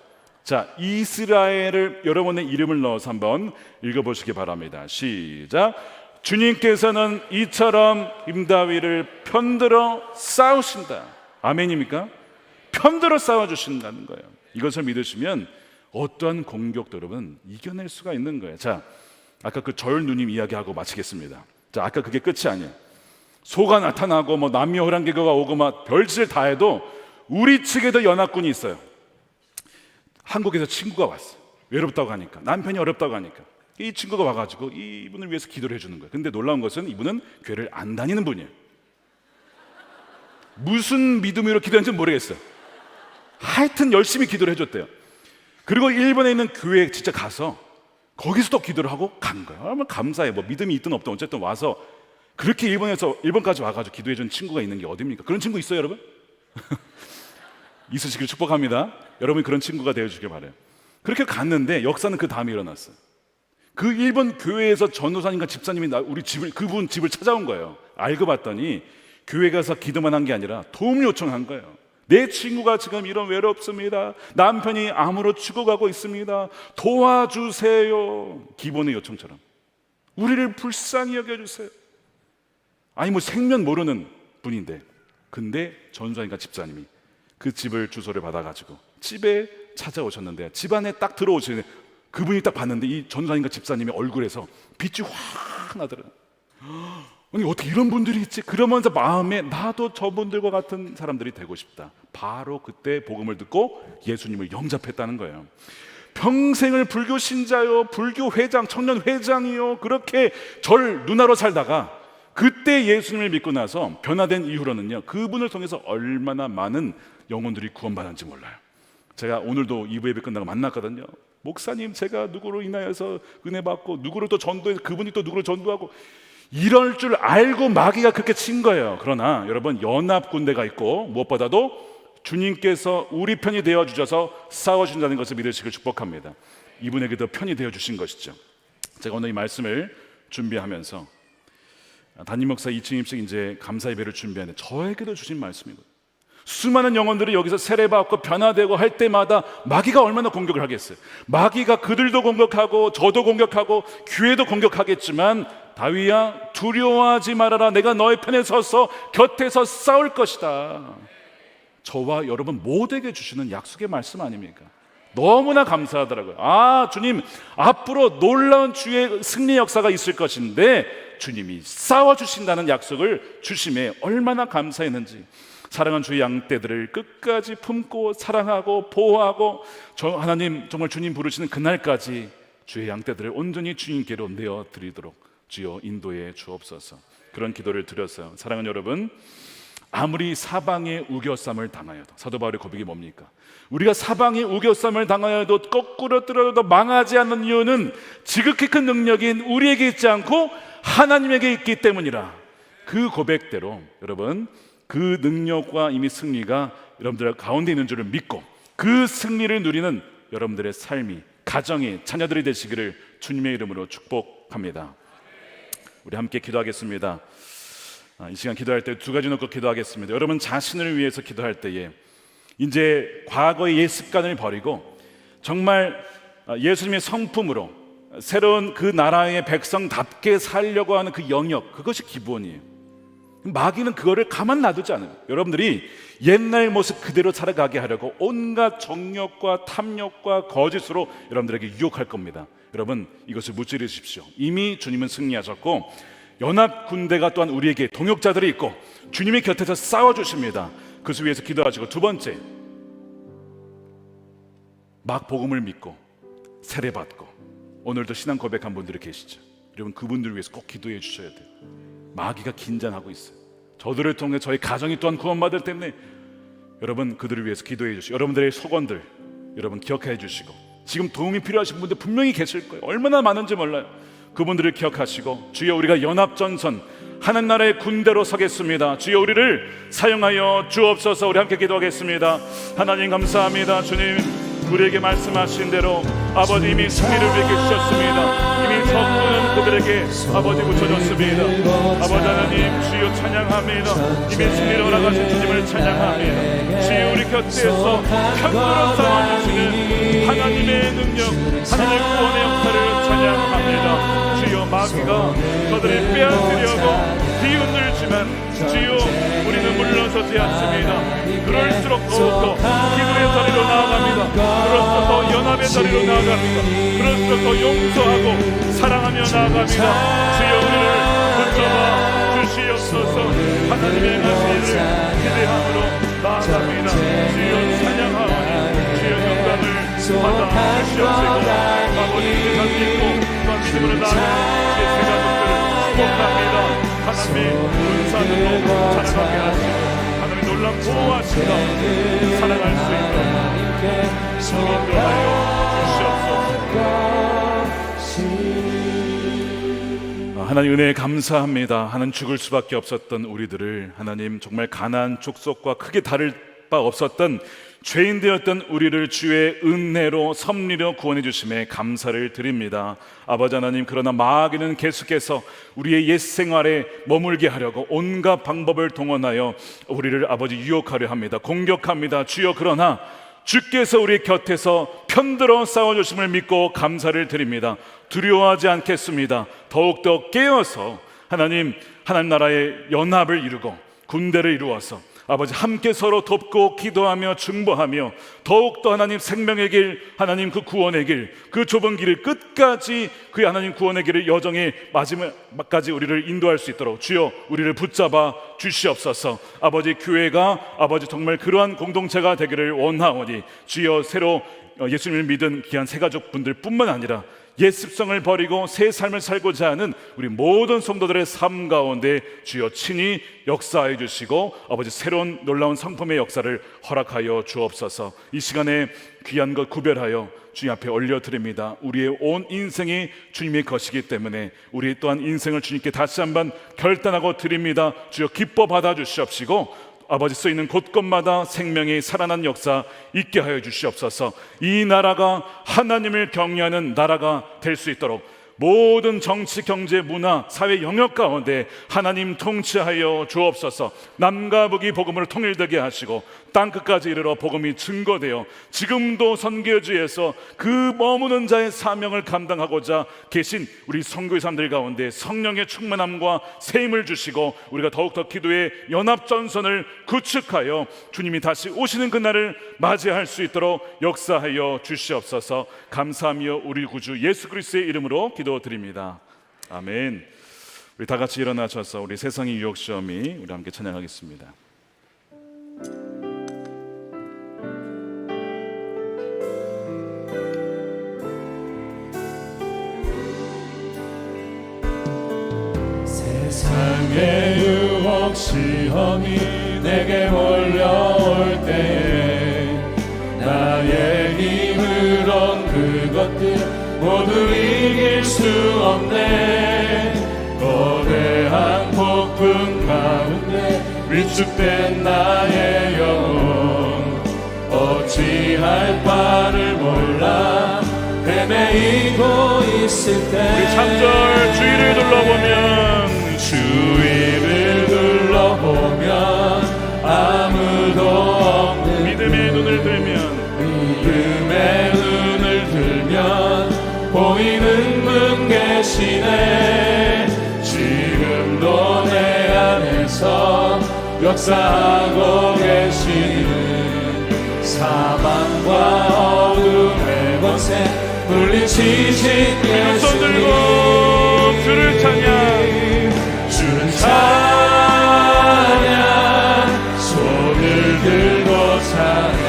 자, 이스라엘을 여러분의 이름을 넣어서 한번 읽어보시기 바랍니다. 시작. 주님께서는 이처럼 임다윗을 편들어 싸우신다. 아멘입니까? 편들어 싸워주신다는 거예요. 이것을 믿으시면 어떠한 공격도 여러분 이겨낼 수가 있는 거예요. 자, 아까 그 절 누님 이야기하고 마치겠습니다. 자, 아까 그게 끝이 아니에요. 소가 나타나고 뭐 남녀호랑개가 오고 막 별짓을 다 해도 우리 측에도 연합군이 있어요. 한국에서 친구가 왔어요. 외롭다고 하니까, 남편이 어렵다고 하니까 이 친구가 와가지고 이분을 위해서 기도를 해주는 거예요. 근데 놀라운 것은 이분은 교회를 안 다니는 분이에요. 무슨 믿음으로 기도했는지 모르겠어요. 하여튼 열심히 기도를 해줬대요. 그리고 일본에 있는 교회에 진짜 가서 거기서 또 기도를 하고 간 거예요. 얼마나 감사해. 뭐 믿음이 있든 없든 어쨌든 와서 그렇게 일본까지 와가지고 기도해준 친구가 있는 게 어딥니까? 그런 친구 있어요 여러분? 있으시길 축복합니다. 여러분이 그런 친구가 되어주길 바라요. 그렇게 갔는데 역사는 그 다음에 일어났어요. 그 일본 교회에서 전도사님과 집사님이 그분 집을 찾아온 거예요. 알고 봤더니 교회 가서 기도만 한 게 아니라 도움 요청한 거예요. 내 친구가 지금 이런 외롭습니다. 남편이 암으로 죽어가고 있습니다. 도와주세요. 기본의 요청처럼 우리를 불쌍히 여겨주세요. 아니 뭐 생면 모르는 분인데, 근데 전도사님과 집사님이 그 집을 주소를 받아가지고 집에 찾아오셨는데, 집 안에 딱 들어오시는 그분이 딱 봤는데 이 전도사님과 집사님의 얼굴에서 빛이 확 나더라고요. 아니 어떻게 이런 분들이 있지? 그러면서 마음에 나도 저분들과 같은 사람들이 되고 싶다. 바로 그때 복음을 듣고 예수님을 영접했다는 거예요. 평생을 불교 신자요, 불교 회장, 청년 회장이요, 그렇게 절 누나로 살다가 그때 예수님을 믿고 나서 변화된 이후로는요, 그분을 통해서 얼마나 많은 영혼들이 구원받았는지 몰라요. 제가 오늘도 2부 예배 끝나고 만났거든요. 목사님, 제가 누구로 인하여서 은혜 받고 누구를 또 전도해서 그분이 또 누구를 전도하고, 이럴 줄 알고 마귀가 그렇게 친 거예요. 그러나 여러분, 연합군대가 있고 무엇보다도 주님께서 우리 편이 되어주셔서 싸워주신다는 것을 믿으시길 축복합니다. 이분에게도 편이 되어주신 것이죠. 제가 오늘 이 말씀을 준비하면서 담임 목사 2층 입식 이제 감사 예배를 준비하는데 저에게도 주신 말씀이거든요. 수많은 영혼들이 여기서 세례받고 변화되고 할 때마다 마귀가 얼마나 공격을 하겠어요. 마귀가 그들도 공격하고 저도 공격하고 교회도 공격하겠지만, 다윗아 두려워하지 말아라, 내가 너의 편에 서서 곁에서 싸울 것이다. 저와 여러분 모두에게 주시는 약속의 말씀 아닙니까? 너무나 감사하더라고요. 아, 주님 앞으로 놀라운 주의 승리 역사가 있을 것인데 주님이 싸워주신다는 약속을 주심에 얼마나 감사했는지. 사랑하는 주의 양떼들을 끝까지 품고 사랑하고 보호하고, 하나님 정말 주님 부르시는 그날까지 주의 양떼들을 온전히 주님께로 내어드리도록 주여 인도해 주옵소서. 그런 기도를 드렸어요. 사랑하는 여러분, 아무리 사방의 우겨쌈을 당하여도, 사도 바울의 고백이 뭡니까? 우리가 사방의 우겨쌈을 당하여도 거꾸로 떨어져도 망하지 않는 이유는 지극히 큰 능력인 우리에게 있지 않고 하나님에게 있기 때문이라. 그 고백대로 여러분, 그 능력과 이미 승리가 여러분들 가운데 있는 줄을 믿고 그 승리를 누리는 여러분들의 삶이, 가정이, 자녀들이 되시기를 주님의 이름으로 축복합니다. 우리 함께 기도하겠습니다. 이 시간 기도할 때 두 가지 놓고 기도하겠습니다. 여러분 자신을 위해서 기도할 때에 이제 과거의 옛 습관을 버리고 정말 예수님의 성품으로 새로운 그 나라의 백성답게 살려고 하는 그 영역, 그것이 기본이에요. 마귀는 그거를 가만 놔두지 않아요. 여러분들이 옛날 모습 그대로 살아가게 하려고 온갖 정욕과 탐욕과 거짓으로 여러분들에게 유혹할 겁니다. 여러분 이것을 무찌르십시오. 이미 주님은 승리하셨고 연합 군대가 또한 우리에게 동역자들이 있고 주님의 곁에서 싸워주십니다. 그것을 위해서 기도하시고, 두 번째, 막 복음을 믿고 세례받고 오늘도 신앙 고백한 분들이 계시죠. 여러분 그분들을 위해서 꼭 기도해 주셔야 돼요. 마귀가 긴장하고 있어요. 저들을 통해 저희 가정이 또한 구원받을 때문에 여러분 그들을 위해서 기도해 주시고, 여러분들의 소원들 여러분 기억해 주시고, 지금 도움이 필요하신 분들 분명히 계실 거예요. 얼마나 많은지 몰라요. 그분들을 기억하시고, 주여 우리가 연합전선 하나님 나라의 군대로 서겠습니다. 주여 우리를 사용하여 주옵소서. 우리 함께 기도하겠습니다. 하나님 감사합니다. 주님 우리에게 말씀하신 대로 아버지 이미 승리를 우리에게 주셨습니다. 이미 적군은 그들에게 아버지 붙여줬습니다. 아버지 하나님 주여 찬양합니다. 이미 승리를 허락하신 주님을 찬양합니다. 주여 우리 곁에서 편으로 싸워주시는 하나님의 능력, 하나님의 구원의 역사를 찬양합니다. 주여 마귀가 저들을 빼앗으려고 뒤흔들지만 주여 우리는 물러서지 않습니다. 그럴수록 더욱더 기도의 자리로 나아갑니다. 그럴수록 더 연합의 자리로 나아갑니다. 그럴수록 더 용서하고 사랑하며 나아갑니다. 주여 우리를 붙잡아 주시옵소서. 하나님의 말씀을 기대함으로 나아갑니다. 주여 찬양하오니 주여 영광을 받아 주시옵소서. 아버지 세상 믿고 또한 믿음으로 나아가는 주의 세 가족들을 축복합니다. 하나님의 은사들로 자라나게 하시고 하나님의 놀라운 보호하시고 살아갈 수 있도록 인도하여 주시옵소서. 하나님 은혜에 감사합니다. 하나님 죽을 수밖에 없었던 우리들을 하나님 정말 가난한 족속과 크게 다를 바 없었던 죄인 되었던 우리를 주의 은혜로 섭리로 구원해 주심에 감사를 드립니다. 아버지 하나님, 그러나 마귀는 계속해서 우리의 옛 생활에 머물게 하려고 온갖 방법을 동원하여 우리를 아버지 유혹하려 합니다. 공격합니다. 주여, 그러나 주께서 우리 곁에서 편들어 싸워주심을 믿고 감사를 드립니다. 두려워하지 않겠습니다. 더욱더 깨어서 하나님 나라의 연합을 이루고 군대를 이루어서 아버지 함께 서로 돕고 기도하며 중보하며 더욱더 하나님 생명의 길, 하나님 그 구원의 길, 그 좁은 길을 끝까지 그 하나님 구원의 길을 여정의 마지막까지 우리를 인도할 수 있도록 주여 우리를 붙잡아 주시옵소서. 아버지 교회가 아버지 정말 그러한 공동체가 되기를 원하오니 주여 새로 예수님을 믿은 귀한 새가족 분들 뿐만 아니라 옛 습성을 버리고 새 삶을 살고자 하는 우리 모든 성도들의 삶 가운데 주여 친히 역사해 주시고 아버지 새로운 놀라운 성품의 역사를 허락하여 주옵소서. 이 시간에 귀한 것 구별하여 주님 앞에 올려드립니다. 우리의 온 인생이 주님의 것이기 때문에 우리 또한 인생을 주님께 다시 한번 결단하고 드립니다. 주여 기뻐 받아주시옵시고 아버지 쓰이는 곳곳마다 생명이 살아난 역사 있게 하여 주시옵소서. 이 나라가 하나님을 경외하는 나라가 될 수 있도록 모든 정치, 경제, 문화, 사회 영역 가운데 하나님 통치하여 주옵소서. 남과 북이 복음으로 통일되게 하시고 땅끝까지 이르러 복음이 증거되어 지금도 선교지에서 그 머무는 자의 사명을 감당하고자 계신 우리 선교의 사람들 가운데 성령의 충만함과 세임을 주시고 우리가 더욱더 기도의 연합전선을 구축하여 주님이 다시 오시는 그날을 맞이할 수 있도록 역사하여 주시옵소서. 감사하며 우리 구주 예수 그리스도의 이름으로 기도드립니다. 아멘. 우리 다 같이 일어나셔서 우리 세상의 유혹 시험이 우리 함께 찬양하겠습니다. 세상의 유혹 시험이 내게 몰려올 때에 나의 힘으론 그것들 모두 이길 수 없네. 거대한 폭풍 가운데 위축된 나의 영혼 어찌할 바를 몰라 헤매이고 있을 때 우리 3절 주위를 둘러보면 주위를 둘러보면 아무도 없는 믿음의 눈을 들면 보이는 분 계시네 지금도 내 안에서 역사하고 계시는 사망과 어둠의 권세 물리치신 예수님 손 들고 주를 찬양 주를 찬양 손을 들고 찬양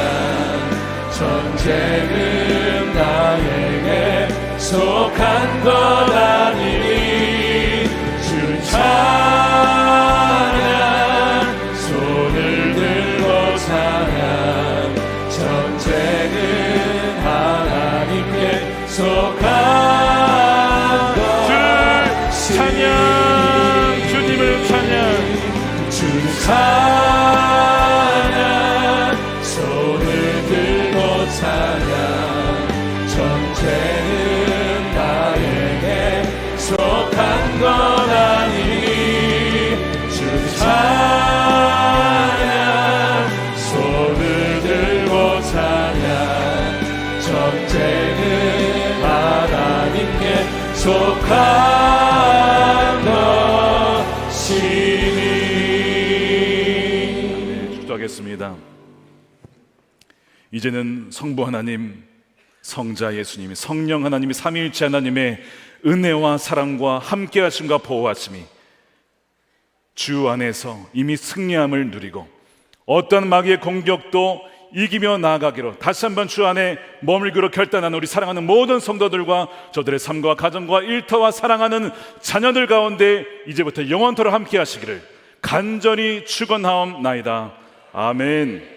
전쟁은 나에게 속한 것 아니니 주를 찬양 손을 들고 찬양 전쟁은 하나님께 속한 것 주를 찬양 주님을 찬양 주를 찬양 손을 들고 찬양 전쟁은 나에게 속한 것 아니니 주를 찬양 손을 들고 찬양 전쟁은 하나님께 속한 것이니 축도하겠습니다. 이제는 성부 하나님, 성자 예수님, 성령 하나님이 삼위일체 하나님의 은혜와 사랑과 함께하심과 보호하심이 주 안에서 이미 승리함을 누리고 어떤 마귀의 공격도 이기며 나아가기로 다시 한번 주 안에 머물기로 결단하는 우리 사랑하는 모든 성도들과 저들의 삶과 가정과 일터와 사랑하는 자녀들 가운데 이제부터 영원토록 함께하시기를 간절히 축원하옵나이다. 아멘.